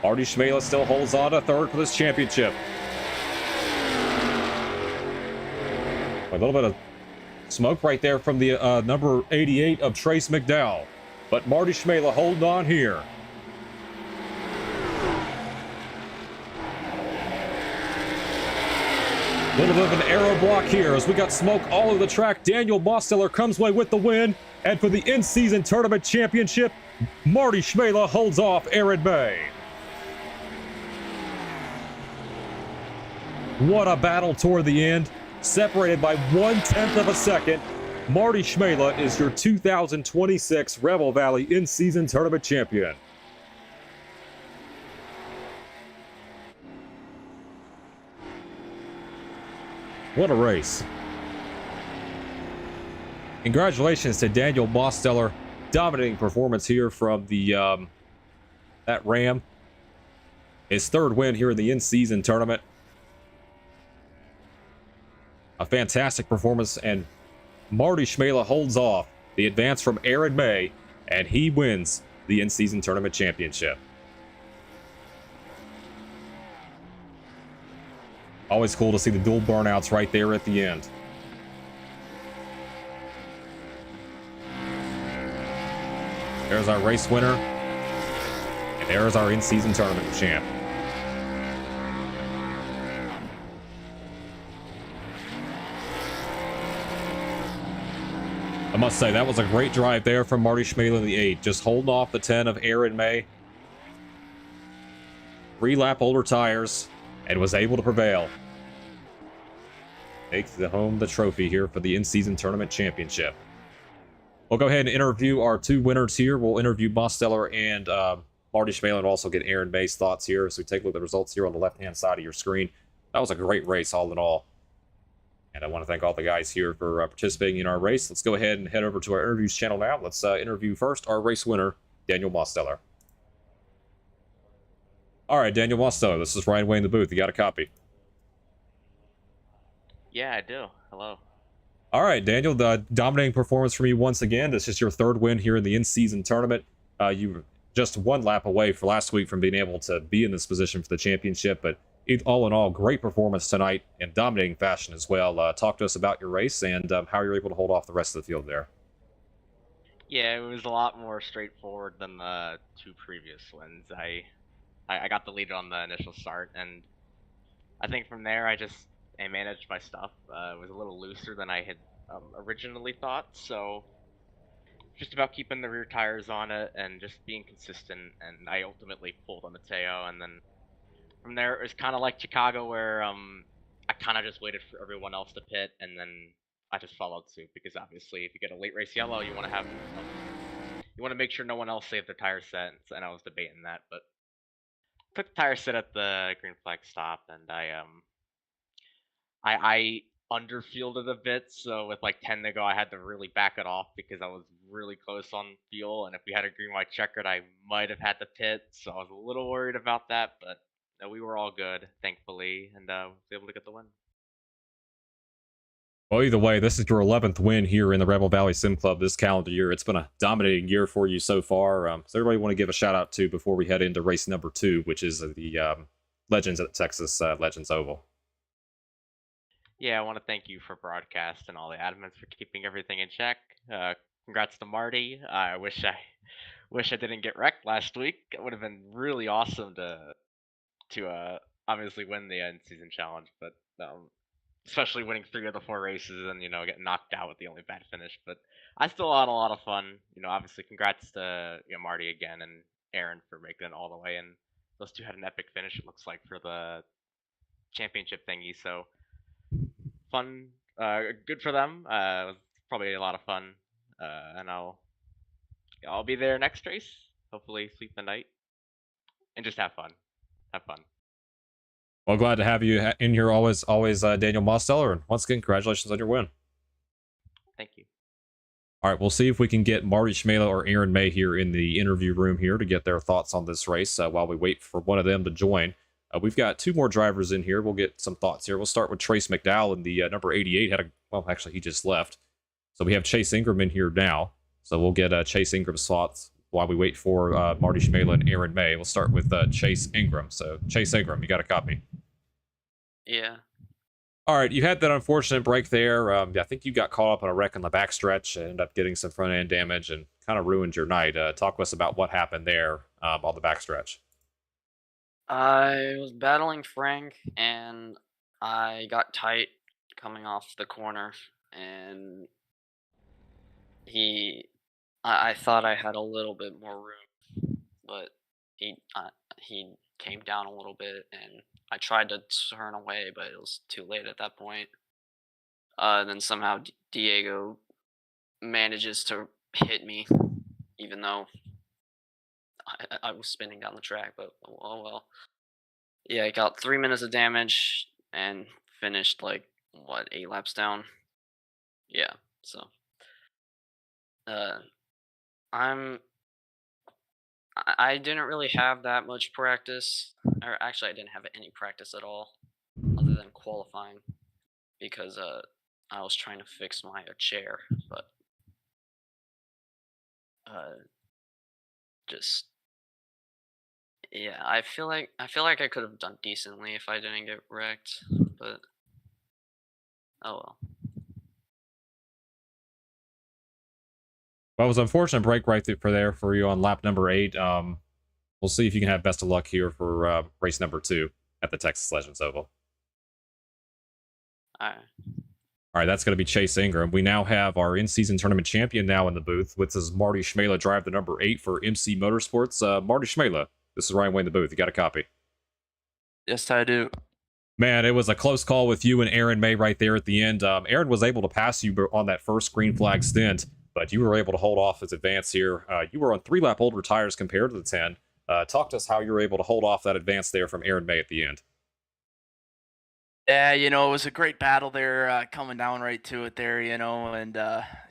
Marty Cmejla still holds on to third for this championship. A little bit of smoke right there from the number 88 of Trace McDowell. But Marty Cmejla holding on here. Little bit of an aero block here as we got smoke all over the track. Daniel Mosteller comes away with the win. And for the in-season tournament championship, Marty Cmejla holds off Aaron May. What a battle toward the end. Separated by 1/10 of a second, Marty Cmejla is your 2026 Rebel Valley in-season tournament champion. What a race. Congratulations to Daniel Mosteller. Dominating performance here from the that Ram. His third win here in the in-season tournament. A fantastic performance, and Marty Cmejla holds off the advance from Aaron May, and he wins the in-season tournament championship. Always cool to see the dual burnouts right there at the end. There's our race winner, and there's our in-season tournament champ. I must say, that was a great drive there from Marty Cmejla in the 8. Just holding off the 10 of Aaron May. 3-lap older tires, and was able to prevail. Take home the trophy here for the in-season tournament championship. We'll go ahead and interview our two winners here. We'll interview Mosteller and Marty Cmejla, and also get Aaron May's thoughts here. So we take a look at the results here on the left-hand side of your screen. That was a great race all in all. And I want to thank all the guys here for participating in our race. Let's go ahead and head over to our interviews channel now. Let's interview first our race winner, Daniel Mosteller. All right, Daniel Mosteller, this is Ryan Way in the booth. You got a copy? Yeah, I do. Hello. All right, Daniel, the dominating performance from you once again. This is your third win here in the in-season tournament. You were just one lap away for last week from being able to be in this position for the championship, but all in all, great performance tonight in dominating fashion as well. Talk to us about your race and how you're able to hold off the rest of the field there. Yeah, it was a lot more straightforward than the two previous wins. I got the lead on the initial start, and I think from there I managed my stuff. It was a little looser than I had originally thought, so just about keeping the rear tires on it and just being consistent, and I ultimately pulled on Mateo, and then from there it was kind of like Chicago, where I kind of just waited for everyone else to pit, and then I just followed suit, because obviously if you get a late race yellow, you want to make sure no one else saved their tire set, and I was debating that, but took the tire set at the green flag stop, and I underfielded a bit, so with like 10 to go, I had to really back it off because I was really close on fuel, and if we had a green white checkered, I might have had to pit, so I was a little worried about that, but we were all good, thankfully, and was able to get the win. Well, either way, this is your 11th win here in the Rebel Valley Sim Club this calendar year. It's been a dominating year for you so far. So everybody want to give a shout out to before we head into race number 2, which is the Legends at Texas Legends Oval. Yeah, I want to thank you for broadcast and all the admins for keeping everything in check. Congrats to Marty. I wish I didn't get wrecked last week. It would have been really awesome to obviously win the end season challenge, but especially winning 3 of the 4 races and getting knocked out with the only bad finish. But I still had a lot of fun. Obviously congrats to Marty again and Aaron for making it all the way, and those two had an epic finish, it looks like, for the championship thingy. So fun, good for them. It was probably a lot of fun, and I'll be there next race. Hopefully sleep the night and just have fun. Have fun. Well, glad to have you in here always, Daniel Mosteller, and once again, congratulations on your win. Thank you. All right, we'll see if we can get Marty Cmejla or Aaron May here in the interview room here to get their thoughts on this race while we wait for one of them to join. We've got 2 more drivers in here. We'll get some thoughts here. We'll start with Trace McDowell in the number 88. Well, actually, he just left. So we have Chase Ingram in here now. So we'll get Chase Ingram's thoughts while we wait for Marty Cmejla and Aaron May. We'll start with Chase Ingram. So Chase Ingram, you got a copy? Yeah. All right, you had that unfortunate break there. I think you got caught up on a wreck on the backstretch and ended up getting some front end damage and kind of ruined your night. Talk to us about what happened there on the backstretch. I was battling Frank, and I got tight coming off the corner, and I thought I had a little bit more room, but he came down a little bit, and I tried to turn away, but it was too late at that point. Then somehow Diego manages to hit me, even though I was spinning down the track, but oh well. Yeah, I got 3 minutes of damage and finished like 8 laps down. Yeah, so Uh, I'm I didn't really have that much practice, or actually, I didn't have any practice at all, other than qualifying, because I was trying to fix my chair, but uh, just yeah, I feel like I could have done decently if I didn't get wrecked, but oh well. Well, it was an unfortunate break right there for you on lap number 8. We'll see if you can have best of luck here for race number 2 at the Texas Legends Oval. All right. All right, that's going to be Chase Ingram. We now have our in-season tournament champion now in the booth, which is Marty Cmejla, drive the number 8 for MC Motorsports. Marty Cmejla, this is Ryan Wayne in the booth. You got a copy? Yes, I do. Man, it was a close call with you and Aaron May right there at the end. Aaron was able to pass you on that first green flag stint, but you were able to hold off his advance here. You were on 3-lap older tires compared to the 10. Talk to us how you were able to hold off that advance there from Aaron May at the end. Yeah, it was a great battle there, coming down right to it there, and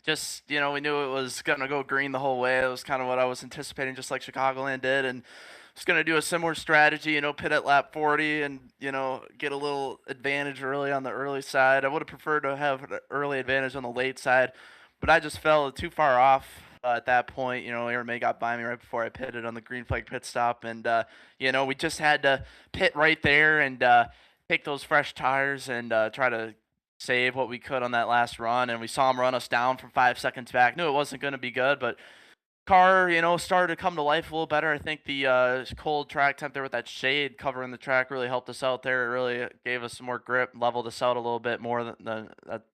just, we knew it was going to go green the whole way. It was kind of what I was anticipating, just like Chicagoland did, and was going to do a similar strategy, pit at lap 40 and, get a little advantage early on the early side. I would have preferred to have an early advantage on the late side, but I just fell too far off at that point. Aaron May got by me right before I pitted on the green flag pit stop, and, we just had to pit right there and take those fresh tires and try to save what we could on that last run. And we saw him run us down from 5 seconds back. Knew it wasn't going to be good, but car, started to come to life a little better. I think the cold track temp there with that shade covering the track really helped us out there. It really gave us some more grip, leveled us out a little bit more than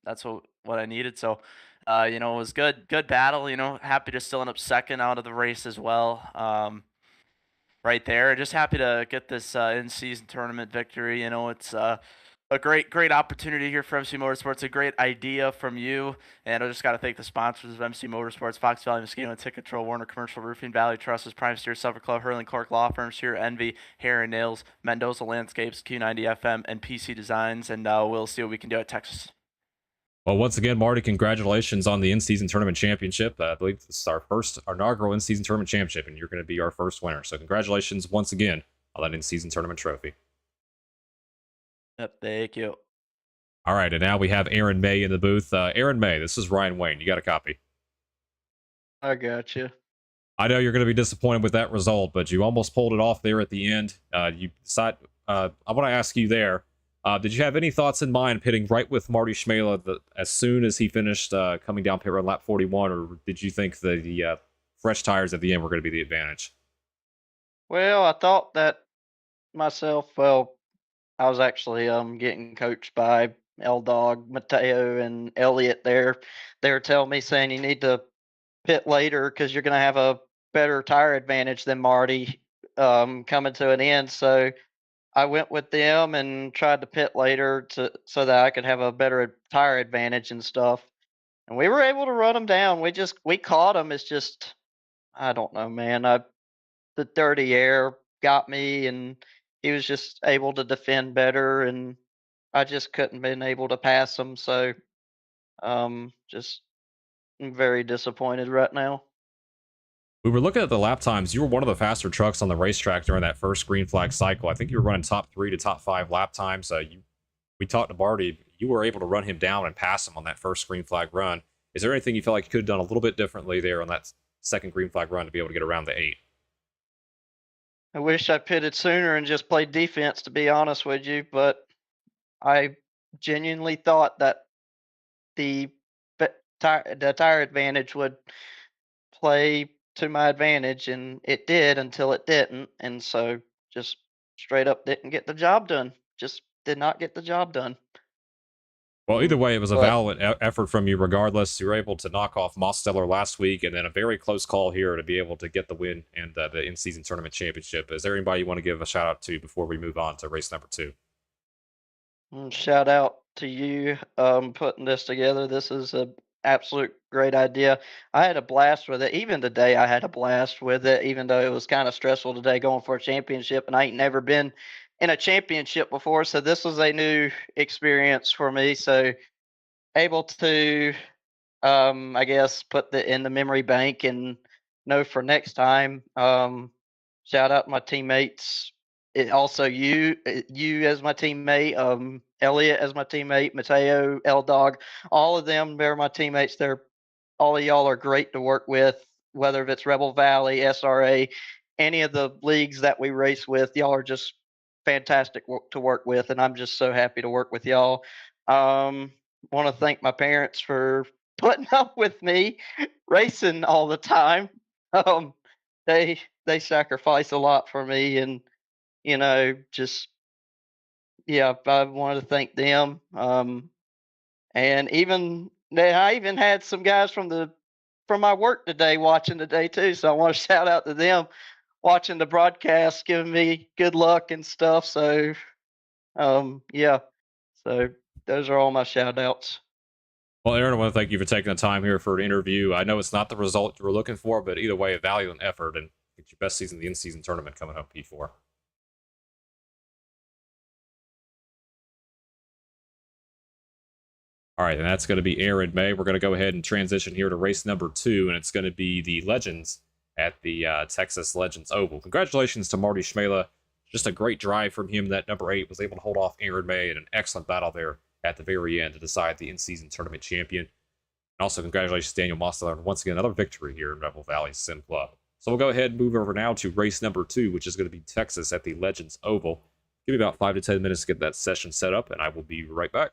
that's what I needed. So, it was good battle. Happy to still end up second out of the race as well. Right there. Just happy to get this in-season tournament victory. It's a great opportunity here for MC Motorsports. A great idea from you, and I just got to thank the sponsors of MC Motorsports: Fox Valley Mosquito and Ticket Control, Warner Commercial Roofing, Valley Trusses, Prime Steer, Silver Club, Hurling Clark Law Firms, here Envy, Hair and Nails, Mendoza Landscapes, Q90 FM, and PC Designs. And we'll see what we can do at Texas. Well, once again, Marty, congratulations on the in-season tournament championship. I believe this is our inaugural in-season tournament championship, and you're going to be our first winner. So congratulations once again on that in-season tournament trophy. Yep, thank you. All right, and now we have Aaron May in the booth. Aaron May, this is Ryan Wayne. You got a copy? I got you. I know you're going to be disappointed with that result, but you almost pulled it off there at the end. I want to ask you there. Did you have any thoughts in mind pitting right with Marty Cmejla as soon as he finished coming down pit road lap 41, or did you think the fresh tires at the end were going to be the advantage? Well, I thought that myself. Well, I was actually getting coached by L Dog, Mateo, and Elliot there. They were telling me saying you need to pit later because you're going to have a better tire advantage than Marty coming to an end. So I went with them and tried to pit later so that I could have a better tire advantage and stuff. And we were able to run them down. We caught them. It's just I don't know, man. The dirty air got me, and he was just able to defend better, and I just couldn't been able to pass him. So just I'm very disappointed right now. We were looking at the lap times. You were one of the faster trucks on the racetrack during that first green flag cycle. I think you were running top 3 to top 5 lap times. We talked to Marty. You were able to run him down and pass him on that first green flag run. Is there anything you feel like you could have done a little bit differently there on that second green flag run to be able to get around the 8? I wish I pitted sooner and just played defense, to be honest with you, but I genuinely thought that the the tire advantage would play to my advantage, and it did until it didn't, and so just straight up didn't get the job done. Just did not get the job done. Well, either way, it was a But valid effort from you regardless. You were able to knock off Mosteller last week, and then a very close call here to be able to get the win and the in-season tournament championship. Is there anybody you want to give a shout-out to before we move on to race number 2? shout out to you putting this together. This is a absolute great idea. I had a blast with it. Even today, I had a blast with it, even though it was kind of stressful today going for a championship, and I ain't never been in a championship before. So this was a new experience for me. So able to I guess put in the memory bank and know for next time. Shout out my teammates. Also you as my teammate, Elliot as my teammate, Mateo, L Dog, all of them. They're my teammates. All of y'all are great to work with. Whether it's Rebel Valley, SRA, any of the leagues that we race with, y'all are just fantastic to work with, and I'm just so happy to work with y'all. Want to thank my parents for putting up with me racing all the time. They sacrifice a lot for me, and just I wanted to thank them. And I even had some guys from my work today watching today too. So I want to shout out to them watching the broadcast, giving me good luck and stuff. So so those are all my shout outs. Well, Aaron, I want to thank you for taking the time here for an interview. I know it's not the result you were looking for, but either way, a valiant effort, and it's your best season of the in-season tournament coming up, P4. All right, and that's going to be Aaron May. We're going to go ahead and transition here to race number 2, and it's going to be the Legends at the Texas Legends Oval. Congratulations to Marty Cmejla. Just a great drive from him. That number 8 was able to hold off Aaron May in an excellent battle there at the very end to decide the in-season tournament champion. And also, congratulations to Daniel Mostler on once again another victory here in Rebel Valley Sim Club. So we'll go ahead and move over now to race number 2, which is going to be Texas at the Legends Oval. Give me about 5 to 10 minutes to get that session set up, and I will be right back.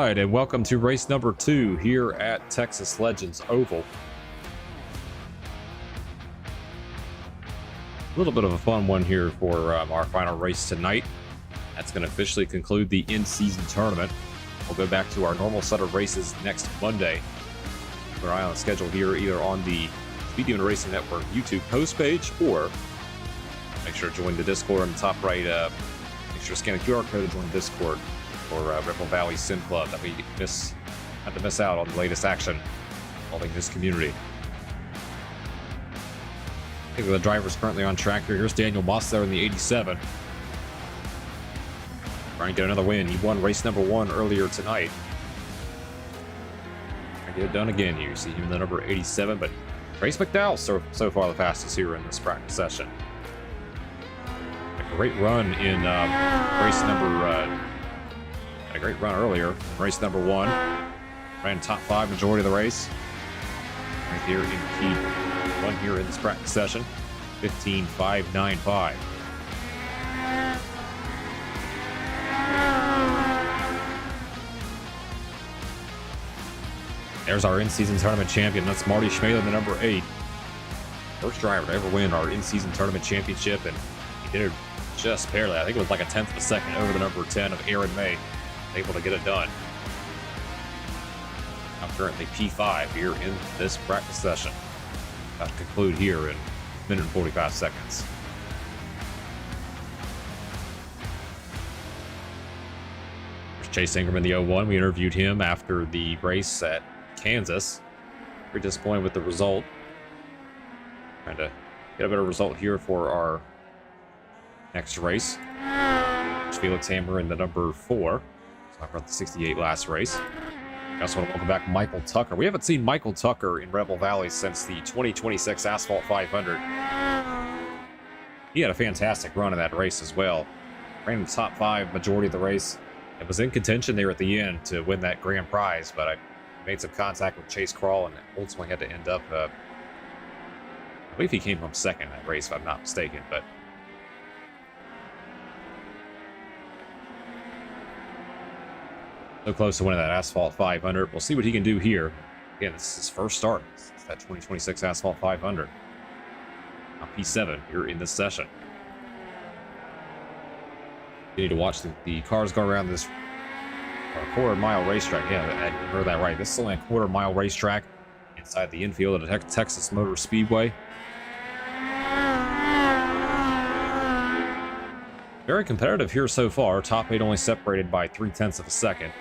right, and welcome to race number 2 here at Texas Legends Oval. A little bit of a fun one here for our final race tonight. That's going to officially conclude the in-season tournament. We'll go back to our normal set of races next Monday. Keep an eye on the schedule here, either on the Speed Demon Racing Network YouTube post page, or make sure to join the Discord on the top right. Make sure to scan the QR code to join the Discord for Ripple Valley Sim Club. That way you have to miss out on the latest action involving this community. I think the drivers currently on track here. Here's Daniel Moss there in the 87. Trying to get another win. He won race number 1 earlier tonight. Trying to get it done again here. You see him in the number 87, but Trace McDowell so far the fastest here in this practice session. A great run in race number... had a great run earlier. Race number 1. Ran top 5 majority of the race. Right here in P1 here in this practice session. 15.595. There's our in-season tournament champion. That's Marty Cmejla, the number 8. First driver to ever win our in-season tournament championship, and he did it just barely. I think it was like a tenth of a second over the number 10 of Aaron May. Able to get it done. I'm currently P5 here in this practice session. About to conclude here in a minute and 45 seconds. There's Chase Ingram in the 01. We interviewed him after the race at Kansas. Very disappointed with the result. Trying to get a better result here for our next race. There's Felix Hammer in the number 4. Talk about the 68 last race. I also want to welcome back Michael Tucker. We haven't seen Michael Tucker in Rebel Valley since the 2026 Asphalt 500. He had a fantastic run in that race as well. Ran in the top 5 majority of the race. It was in contention there at the end to win that grand prize, but I made some contact with Chase Crawl and ultimately had to end up... I believe he came home second in that race, if I'm not mistaken, but... so close to winning that Asphalt 500. We'll see what he can do here. Again, this is his first start. It's that 2026 Asphalt 500. Now P7 here in this session. You need to watch the cars go around this quarter-mile racetrack. Yeah, I heard that right. This is only a quarter-mile racetrack inside the infield of the Texas Motor Speedway. Very competitive here so far. Top 8 only separated by 0.3 of a second.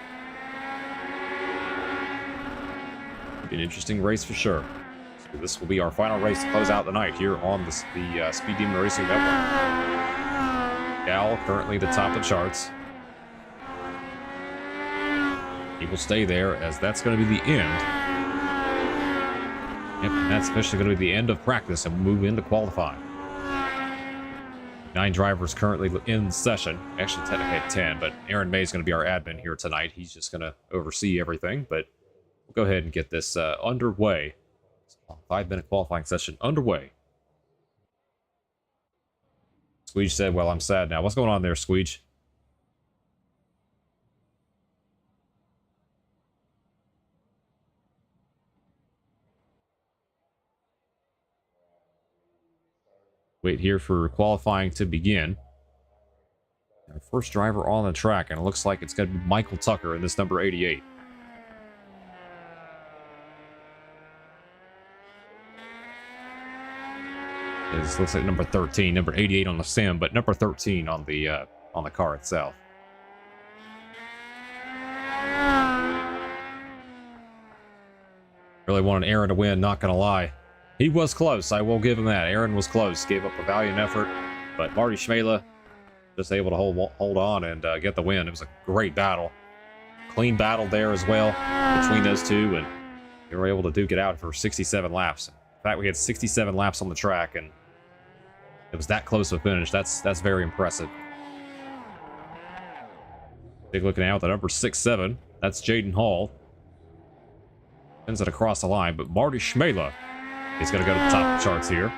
Be an interesting race for sure. So this will be our final race to close out the night here on the Speed Demon Racing Network. Gal currently the top of the charts. He will stay there as that's going to be the end. Yep, and that's officially going to be the end of practice, and we'll move into qualifying. 9 drivers currently in session. Actually, technically 10, but Aaron May is going to be our admin here tonight. He's just going to oversee everything, but we'll go ahead and get this underway. 5-minute qualifying session underway. Squeege said, well, I'm sad now. What's going on there, Squeege? Wait here for qualifying to begin. Our first driver on the track, and it looks like it's going to be Michael Tucker in this number 88. This looks like number 13, number 88 on the sim, but number 13 on the car itself. Really wanted Aaron to win, not gonna lie. He was close, I will give him that. Aaron was close, gave up a valiant effort, but Marty Cmejla just able to hold on and get the win. It was a great battle. Clean battle there as well between those two, and they were able to duke it out for 67 laps. In fact, we had 67 laps on the track, and it was that close to a finish. That's very impressive. Big looking out at the number 6-7. That's Jaden Hall. Sends it across the line, but Marty Cmejla is going to go to the top of the charts here.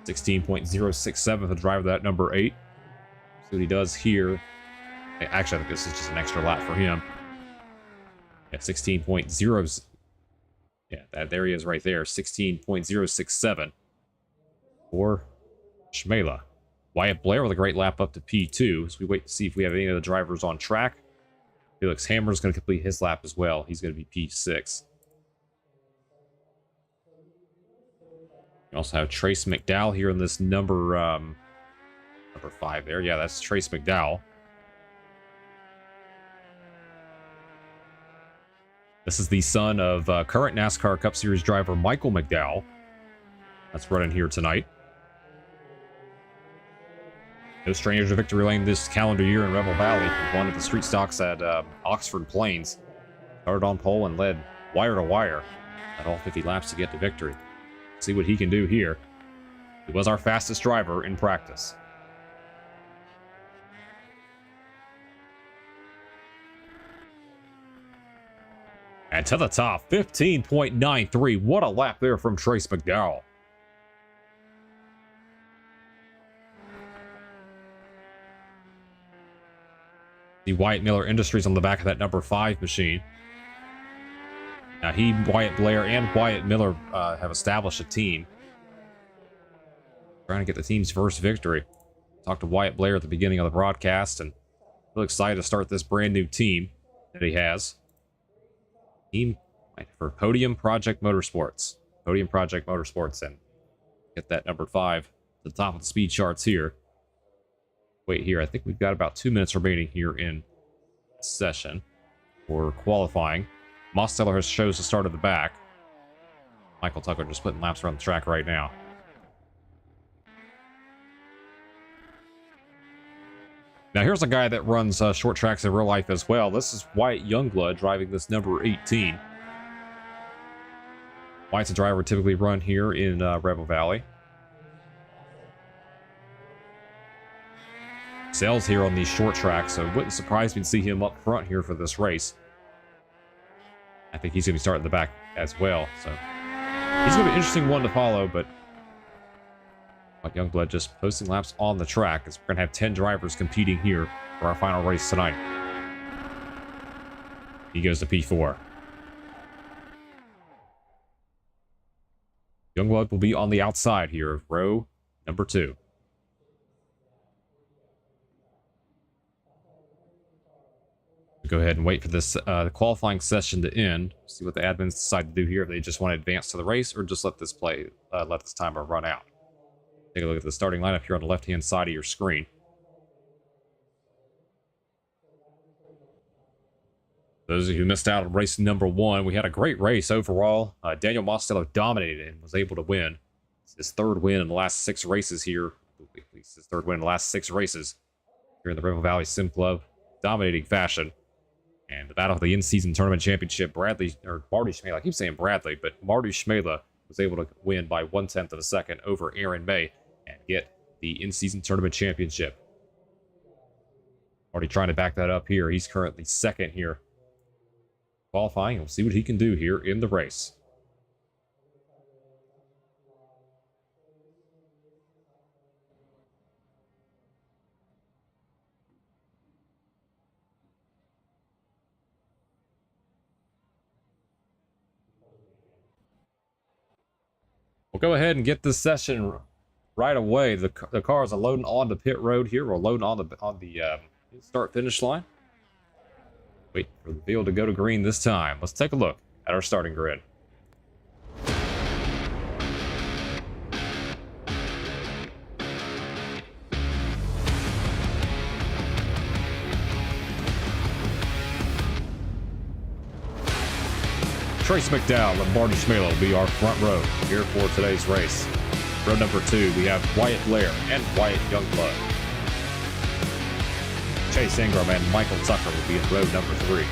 16.067 the driver, that number 8. See what he does here. Actually, I think this is just an extra lap for him. Yeah, 16.0. Yeah, there he is right there. 16.067 for Cmejla. Wyatt Blair with a great lap up to P2. So we wait to see if we have any of the drivers on track. Felix Hammer's going to complete his lap as well. He's going to be P6. We also have Trace McDowell here in this number 5 there. Yeah, that's Trace McDowell. This is the son of current NASCAR Cup Series driver Michael McDowell. That's running here tonight. No stranger to victory lane this calendar year in Rebel Valley. He won at the street stocks at Oxford Plains. Started on pole and led wire to wire at all 50 laps to get to victory. See what he can do here. He was our fastest driver in practice. And to the top, 15.93. What a lap there from Trace McDowell. The Wyatt Miller Industries on the back of that number 5 machine. Now Wyatt Blair and Wyatt Miller have established a team. Trying to get the team's first victory. Talked to Wyatt Blair at the beginning of the broadcast and really excited to start this brand new team that he has. Team for Podium Project Motorsports. Podium Project Motorsports, and get that number 5 to the top of the speed charts here. Wait here, I think we've got about 2 minutes remaining here in session for qualifying. Mosteller has shows to start at the back. Michael Tucker just putting laps around the track right now. Now here's a guy that runs short tracks in real life as well. This is Wyatt Youngblood driving this number 18. Wyatt's a driver typically run here in Rebel Valley. Excels here on these short tracks, so it wouldn't surprise me to see him up front here for this race. I think he's going to be starting the back as well, so he's going to be an interesting one to follow, but Youngblood just posting laps on the track as we're going to have 10 drivers competing here for our final race tonight. He goes to P4. Youngblood will be on the outside here of row number 2. Go ahead and wait for this the qualifying session to end. See what the admins decide to do here. If they just want to advance to the race or just let this timer run out. Take a look at the starting lineup here on the left-hand side of your screen. Those of you who missed out on race number 1, we had a great race overall. Daniel Mostello dominated and was able to win. It's his 3rd win in the last 6 races here. At least his 3rd win in the last 6 races here in the Rebel Valley Sim Club. Dominating fashion. And the battle for the in-season tournament championship, Marty Cmejla, I keep saying Bradley, but Marty Cmejla was able to win by 1/10 of a second over Aaron May and get the in-season tournament championship. Marty trying to back that up here. He's currently 2nd here. Qualifying, we'll see what he can do here in the race. We'll go ahead and get this session right away. The cars are loading on the pit road here. We're loading on the start-finish line. Wait for the field to go to green this time. Let's take a look at our starting grid. Trace McDowell and Marty Cmejla will be our front row here for today's race. Row number 2, we have Wyatt Blair and Wyatt Youngblood. Chase Ingram and Michael Tucker will be in row number 3.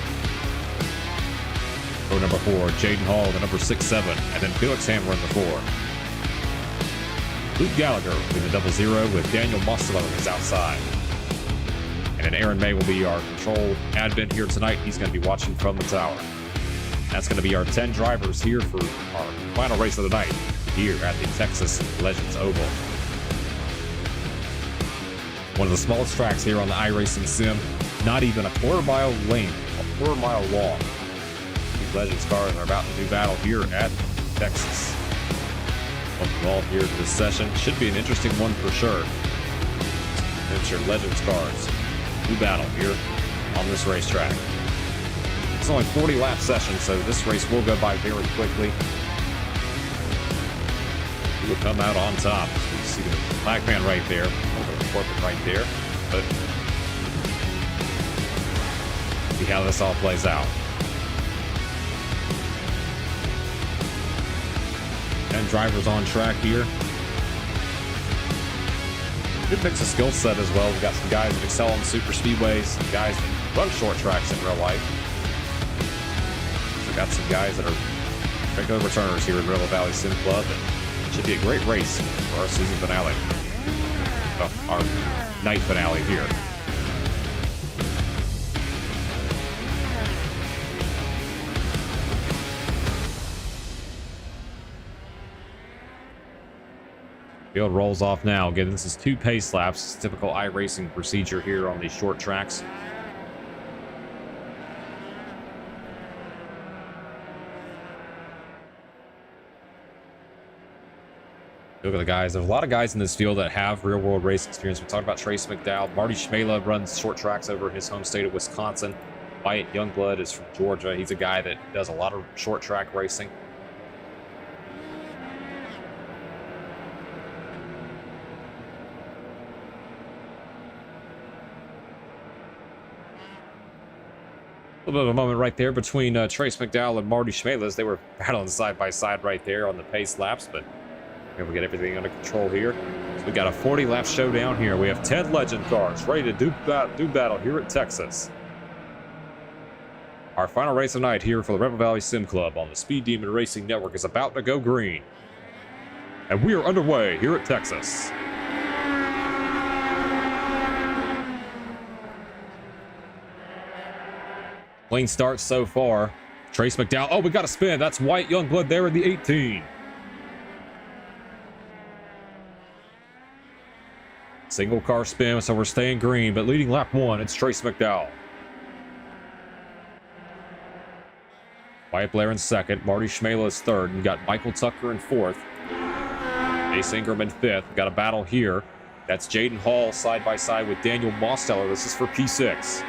Row number 4, Jaden Hall, the number 6-7, and then Felix Hammer in the 4. Luke Gallagher will be the 00 with Daniel Mostello on his outside. And then Aaron May will be our control admin here tonight. He's going to be watching from the tower. That's going to be our 10 drivers here for our final race of the night here at the Texas Legends Oval. One of the smallest tracks here on the iRacing Sim. Not even a quarter mile long. Legends cars are about to do battle here at Texas. Welcome you all here to this session. Should be an interesting one for sure. It's your Legends cars do battle here on this racetrack. It's only 40 lap session, so this race will go by very quickly. Who will come out on top? So you see the flag man right there, the corporate right there. But see how this all plays out. And drivers on track here. Good mix of skill set as well. We've got some guys that excel on super speedways, some guys that run short tracks in real life. We've got some guys that are regular returners here in River Valley Sim Club. And it should be a great race for our season finale. Well, our night finale here. Field rolls off now. Again, this is 2 pace laps. Typical iRacing procedure here on these short tracks. Look at the guys. There's a lot of guys in this field that have real-world race experience. We talked about Trace McDowell. Marty Cmejla runs short tracks over in his home state of Wisconsin. Wyatt Youngblood is from Georgia. He's a guy that does a lot of short track racing. A little bit of a moment right there between Trace McDowell and Marty Cmejla as they were battling side by side right there on the pace laps, but we get everything under control here. So we got a 40-lap showdown here. We have 10 legend cars ready to do battle here at Texas. Our final race of the night here for the River Valley Sim Club on the Speed Demon Racing Network is about to go green. And we are underway here at Texas. Clean start so far. Trace McDowell. Oh, we got a spin. That's Wyatt Youngblood there in the 18. Single car spin, so we're staying green, but leading lap 1, it's Trace McDowell. Wyatt Blair in 2nd. Marty Cmejla is 3rd. We got Michael Tucker in 4th. Chase Ingram in 5th. We've got a battle here. That's Jaden Hall side by side with Daniel Mosteller. This is for P6.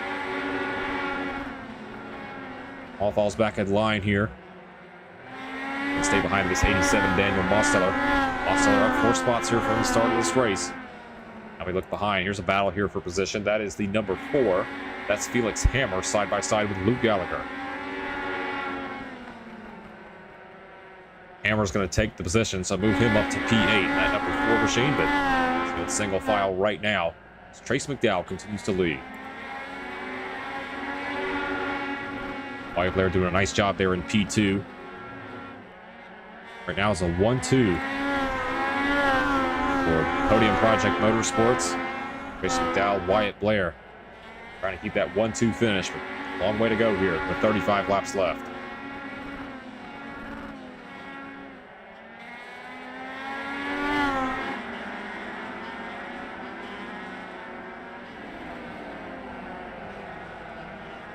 All falls back in line here. And stay behind this 87 Daniel Mosteller. Mosteller up 4 spots here from the start of this race. Now we look behind. Here's a battle here for position. That is the number 4. That's Felix Hammer side by side with Luke Gallagher. Hammer's going to take the position, so move him up to P8. That number 4 machine, but it's single file right now. So Trace McDowell continues to lead. Wyatt Blair doing a nice job there in P2. Right now is a 1-2 for Podium Project Motorsports. Trace McDowell, Wyatt Blair trying to keep that 1-2 finish, but a long way to go here with 35 laps left.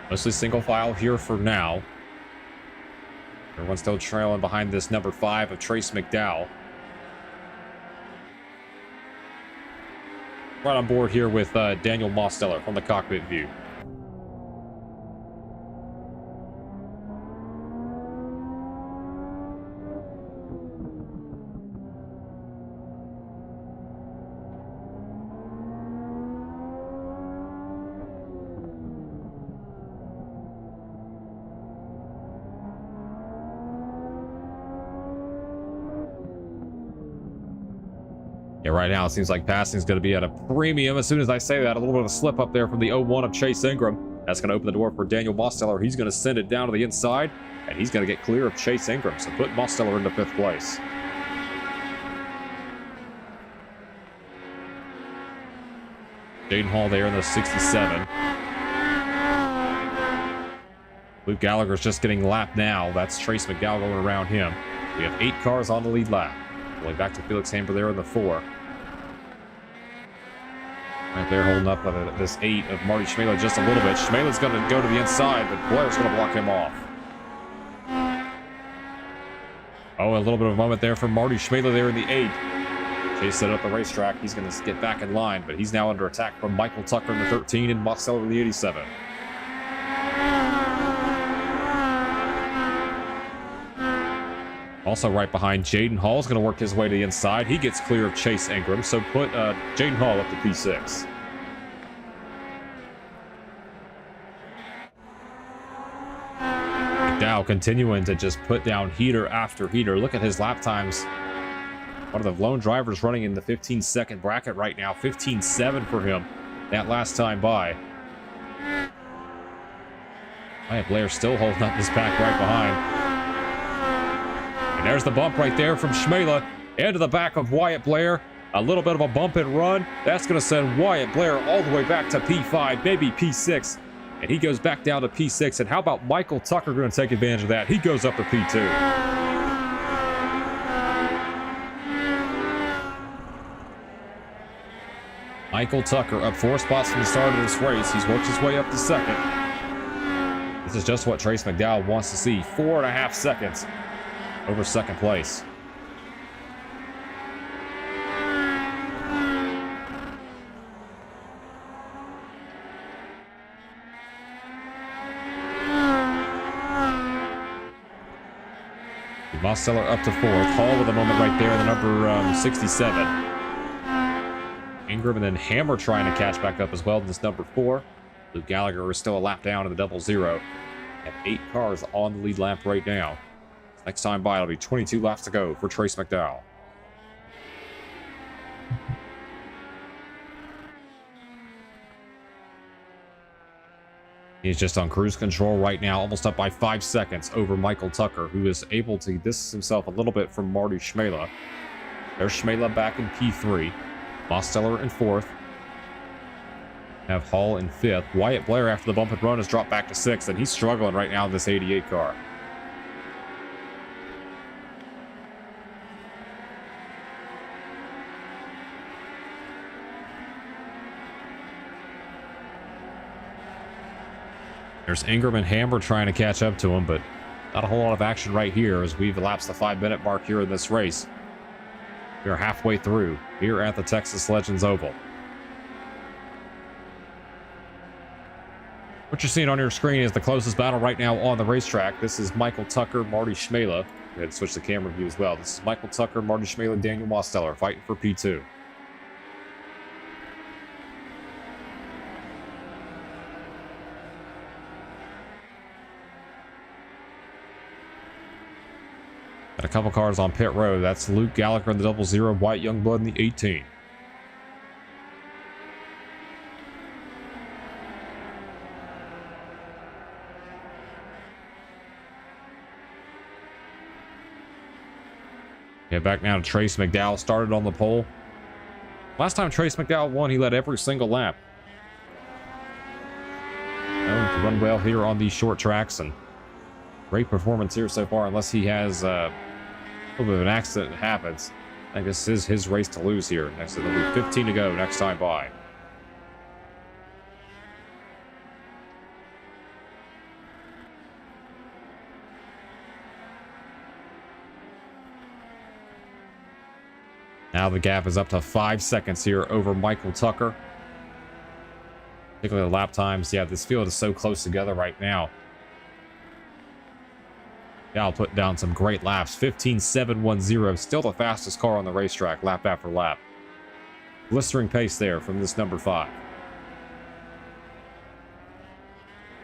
Mostly single file here for now. Everyone's still trailing behind this number 5 of Trace McDowell. Right on board here with Daniel Mosteller from the cockpit view. Yeah, right now it seems like passing is going to be at a premium. As soon as I say that, a little bit of a slip up there from the 01 of Chase Ingram. That's going to open the door for Daniel Mosteller. He's going to send it down to the inside, and he's going to get clear of Chase Ingram. So put Mosteller into 5th place. Jaden Hall there in the 67. Luke Gallagher's just getting lapped now. That's Trace McDowell going around him. We have 8 cars on the lead lap. Going back to Felix Hammer there in the 4. Right there holding up this 8 of Marty Cmejla just a little bit. Cmejla's going to go to the inside, but Blair's going to block him off. Oh, a little bit of a moment there for Marty Cmejla there in the 8. Chase set up the racetrack. He's going to get back in line, but he's now under attack from Michael Tucker in the 13 and Mosteller in the 87. Also right behind Jaden Hall is going to work his way to the inside. He gets clear of Chase Ingram, so put Jaden Hall up to P6. McDowell continuing to just put down heater after heater. Look at his lap times. One of the lone drivers running in the 15-second bracket right now. 15.7 for him that last time by. Wyatt Blair still holding up his pack right behind. And there's the bump right there from Cmejla into the back of Wyatt Blair. A little bit of a bump and run. That's going to send Wyatt Blair all the way back to P5, maybe P6. And he goes back down to P6. And how about Michael Tucker going to take advantage of that? He goes up to P2. Michael Tucker up 4 spots from the start of this race. He's worked his way up to second. This is just what Trace McDowell wants to see. 4.5 seconds over second place. Mosteller up to 4th. Hall with a moment right there in the number 67. Ingram and then Hammer trying to catch back up as well in this number 4. Luke Gallagher is still a lap down in the 00. Have 8 cars on the lead lap right now. Next time by, it'll be 22 laps to go for Trace McDowell. He's just on cruise control right now, almost up by 5 seconds over Michael Tucker, who is able to distance himself a little bit from Marty Cmejla. There's Cmejla back in P3. Mosteller in 4th. Have Hall in 5th. Wyatt Blair, after the bump and run, has dropped back to 6th, and he's struggling right now in this 88 car. There's Ingram and Hammer trying to catch up to him, but not a whole lot of action right here as we've elapsed the 5-minute mark here in this race. We are halfway through here at the Texas Legends Oval. What you're seeing on your screen is the closest battle right now on the racetrack. This is Michael Tucker, Marty Cmejla. Go ahead and switch the camera view as well. This is Michael Tucker, Marty Cmejla, and Daniel Mosteller fighting for P2. Got a couple cars on pit road. That's Luke Gallagher in the 00, White Youngblood in the 18. Yeah, back now to Trace McDowell. Started on the pole. Last time Trace McDowell won, he led every single lap. Known to run well here on these short tracks, and great performance here so far, unless he has a little bit of an accident that happens. I think this is his race to lose here. Next, it'll be 15 to go next time by. Now the gap is up to 5 seconds here over Michael Tucker. Particularly the lap times. Yeah, this field is so close together right now. Yeah, I'll put down some great laps. 15.710. Still the fastest car on the racetrack, lap after lap. Blistering pace there from this number 5.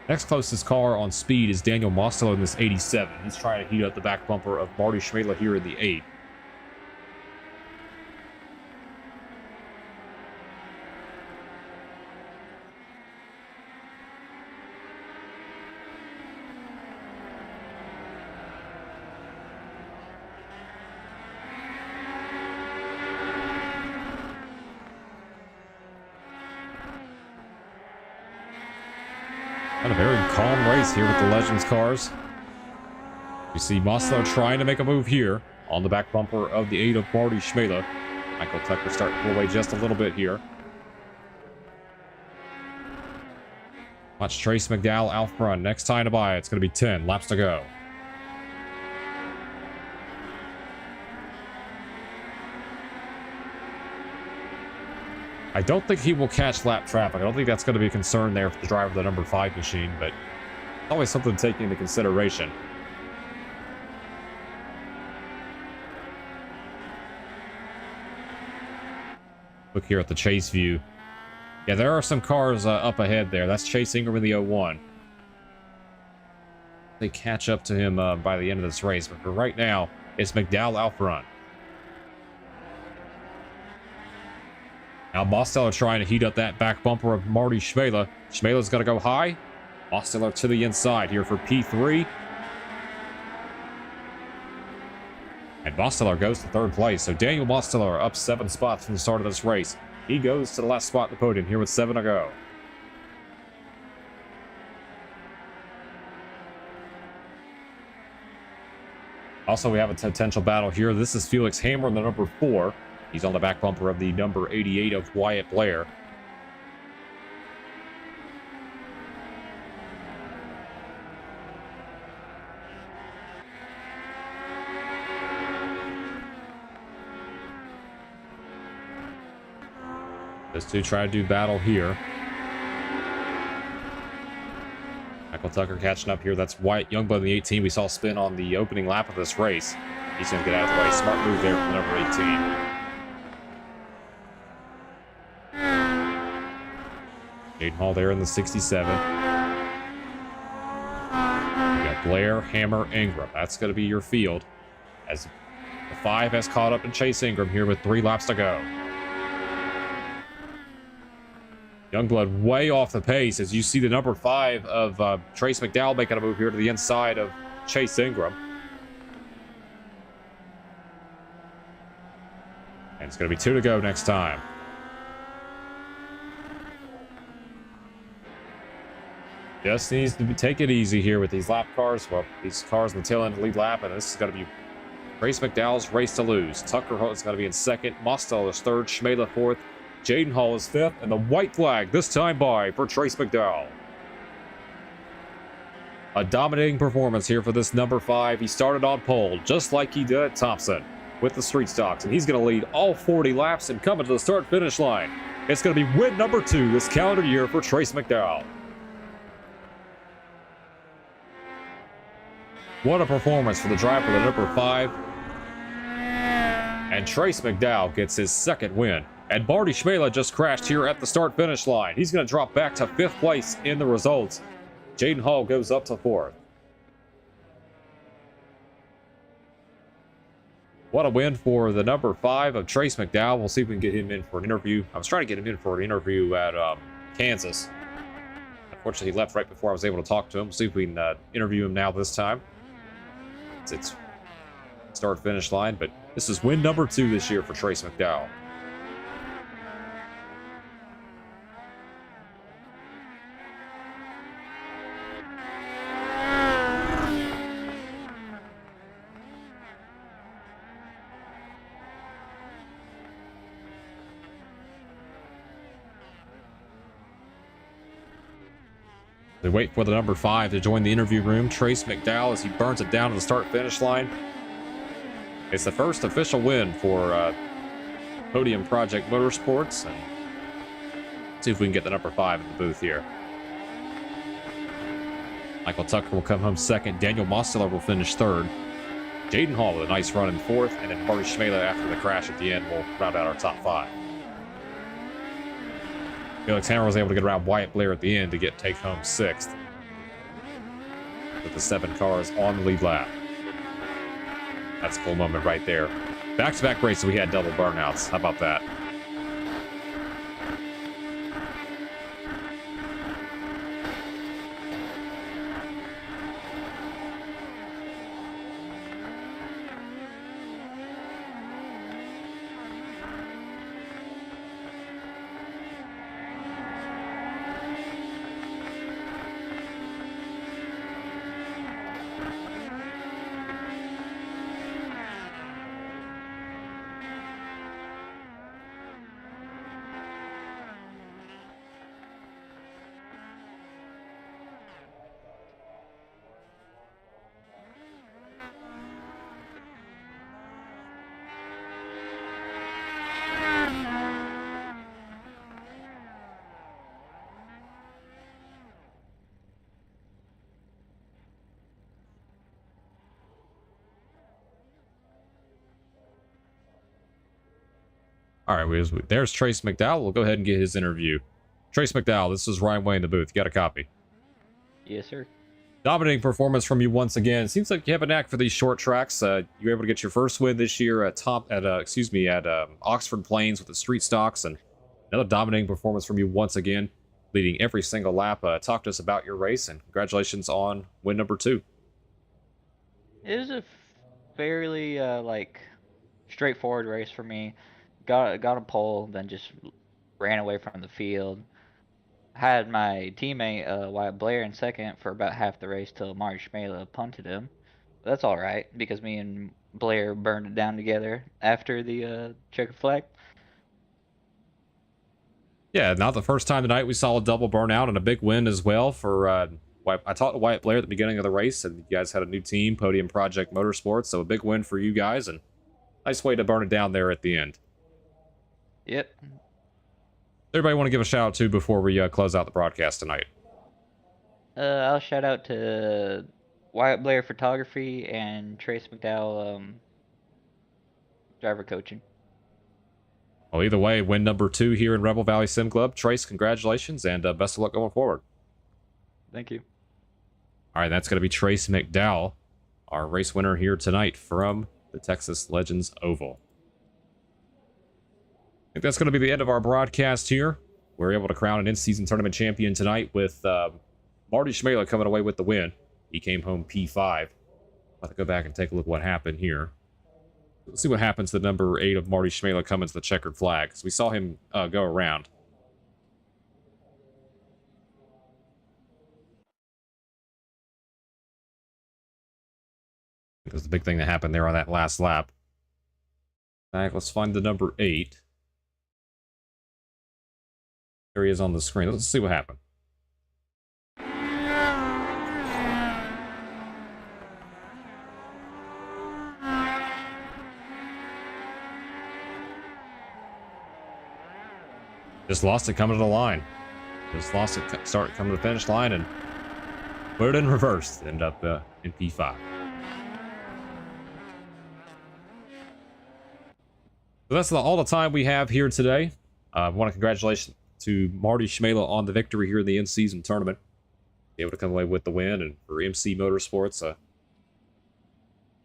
Next closest car on speed is Daniel Mosteller in this 87. He's trying to heat up the back bumper of Marty Cmejla here in the 8. A very calm race here with the Legends cars. You see Mosteller trying to make a move here on the back bumper of the 8 of Marty Cmejla. Michael Tucker starting to pull away just a little bit here. Watch Trace McDowell out front. Next time to buy, it's going to be 10 laps to go. I don't think he will catch lap traffic. I don't think that's going to be a concern there for the driver of the number 5 machine, but always something to take into consideration. Look here at the chase view. Yeah, there are some cars up ahead there. That's Chase Ingram in the 01. They catch up to him by the end of this race, but for right now, it's McDowell out front. Now Mosteller trying to heat up that back bumper of Marty Cmejla. Cmejla's got to go high. Mosteller to the inside here for P3. And Mosteller goes to 3rd place. So Daniel Mosteller up 7 spots from the start of this race. He goes to the last spot in the podium here with 7 to go. Also, we have a potential battle here. This is Felix Hammer in the number 4. He's on the back bumper of the number 88 of Wyatt Blair. Those two try to do battle here. Michael Tucker catching up here. That's Wyatt Youngblood in the 18 we saw spin on the opening lap of this race. He's going to get out of the way. Smart move there from the number 18. Jaden Hall there in the 67. We got Blair, Hammer, Ingram. That's going to be your field. As the 5 has caught up to Chase Ingram here with 3 laps to go. Youngblood way off the pace as you see the number 5 of Trace McDowell making a move here to the inside of Chase Ingram. And it's going to be 2 to go next time. Just needs to take it easy here with these lap cars. Well, these cars in the tail end of the lead lap, and this is going to be Trace McDowell's race to lose. Tucker is going to be in 2nd. Mosteller is 3rd. Cmejla 4th. Jaden Hall is 5th, and the white flag this time by for Trace McDowell. A dominating performance here for this number 5. He started on pole, just like he did at Thompson with the street stocks, and he's going to lead all 40 laps and come into the start-finish line. It's going to be win number 2 this calendar year for Trace McDowell. What a performance for the driver of the number 5. And Trace McDowell gets his 2nd win. And Marty Cmejla just crashed here at the start-finish line. He's going to drop back to 5th place in the results. Jaden Hall goes up to 4th. What a win for the number 5 of Trace McDowell. We'll see if we can get him in for an interview. I was trying to get him in for an interview at Kansas. Unfortunately, he left right before I was able to talk to him. We'll see if we can interview him now this time. It's start-finish line, but this is win number 2 this year for Trace McDowell. They wait for the number 5 to join the interview room. Trace McDowell as he burns it down to the start-finish line. It's the first official win for Podium Project Motorsports. And see if we can get the number 5 in the booth here. Michael Tucker will come home 2nd. Daniel Mosteller will finish 3rd. Jaden Hall with a nice run in 4th. And then Marty Cmejla after the crash at the end will round out our top 5. Felix Hammer was able to get around Wyatt Blair at the end to take home 6th. With the 7 cars on the lead lap. That's a cool moment right there. Back-to-back races, we had double burnouts. How about that? All right, there's Trace McDowell. We'll go ahead and get his interview. Trace McDowell, this is Ryan Way in the booth. You got a copy? Yes, sir. Dominating performance from you once again. Seems like you have a knack for these short tracks. You were able to get your first win this year at Oxford Plains with the street stocks, and another dominating performance from you once again, leading every single lap. Talk to us about your race, and congratulations on win number 2. It was a fairly straightforward race for me. Got a pole, then just ran away from the field. Had my teammate Wyatt Blair in second for about half the race till Marty Cmejla punted him. But that's all right because me and Blair burned it down together after the checker flag. Yeah, not the first time tonight we saw a double burnout and a big win as well for I talked to Wyatt Blair at the beginning of the race, and you guys had a new team, Podium Project Motorsports, so a big win for you guys, and nice way to burn it down there at the end. Yep. Everybody want to give a shout out to before we close out the broadcast tonight? I'll shout out to Wyatt Blair Photography and Trace McDowell driver coaching. Well, either way, win number 2 here in Rebel Valley Sim Club. Trace, congratulations, and best of luck going forward. Thank you. All right, that's going to be Trace McDowell, our race winner here tonight from the Texas Legends Oval. I think that's going to be the end of our broadcast here. We were able to crown an in-season tournament champion tonight with Marty Cmejla coming away with the win. He came home P5. I'll have to go back and take a look at what happened here. Let's see what happens to number 8 of Marty Cmejla coming to the checkered flag, because we saw him go around. Because the big thing that happened there on that last lap. All right, let's find the number 8. There he is on the screen. Let's see what happened. Just lost it coming to the line. Just lost it start coming to the finish line and put it in reverse. End up in P5. So that's all the time we have here today. I want to congratulate to Marty Cmejla on the victory here in the in-season tournament. Be able to come away with the win, and for MC Motorsports,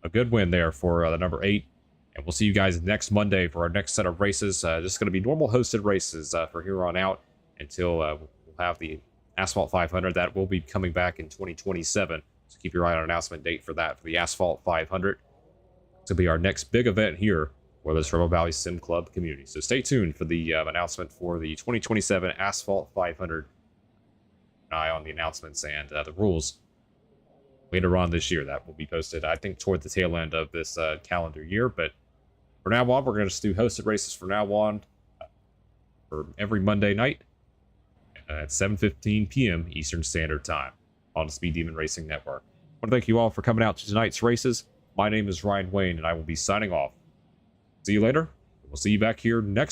a good win there for the number 8. And we'll see you guys next Monday for our next set of races. Just going to be normal hosted races for here on out until we'll have the Asphalt 500. That will be coming back in 2027. So keep your eye on an announcement date for that, for the Asphalt 500. This will be our next big event here for this Rebel Valley Sim Club community. So stay tuned for the announcement for the 2027 Asphalt 500. An eye on the announcements and the rules later on this year. That will be posted, I think, toward the tail end of this calendar year. But for now on, we're going to just do hosted races from now on for every Monday night at 7:15 p.m. Eastern Standard Time on the Speed Demon Racing Network. I want to thank you all for coming out to tonight's races. My name is Ryan Wayne, and I will be signing off. See you later. We'll see you back here next month.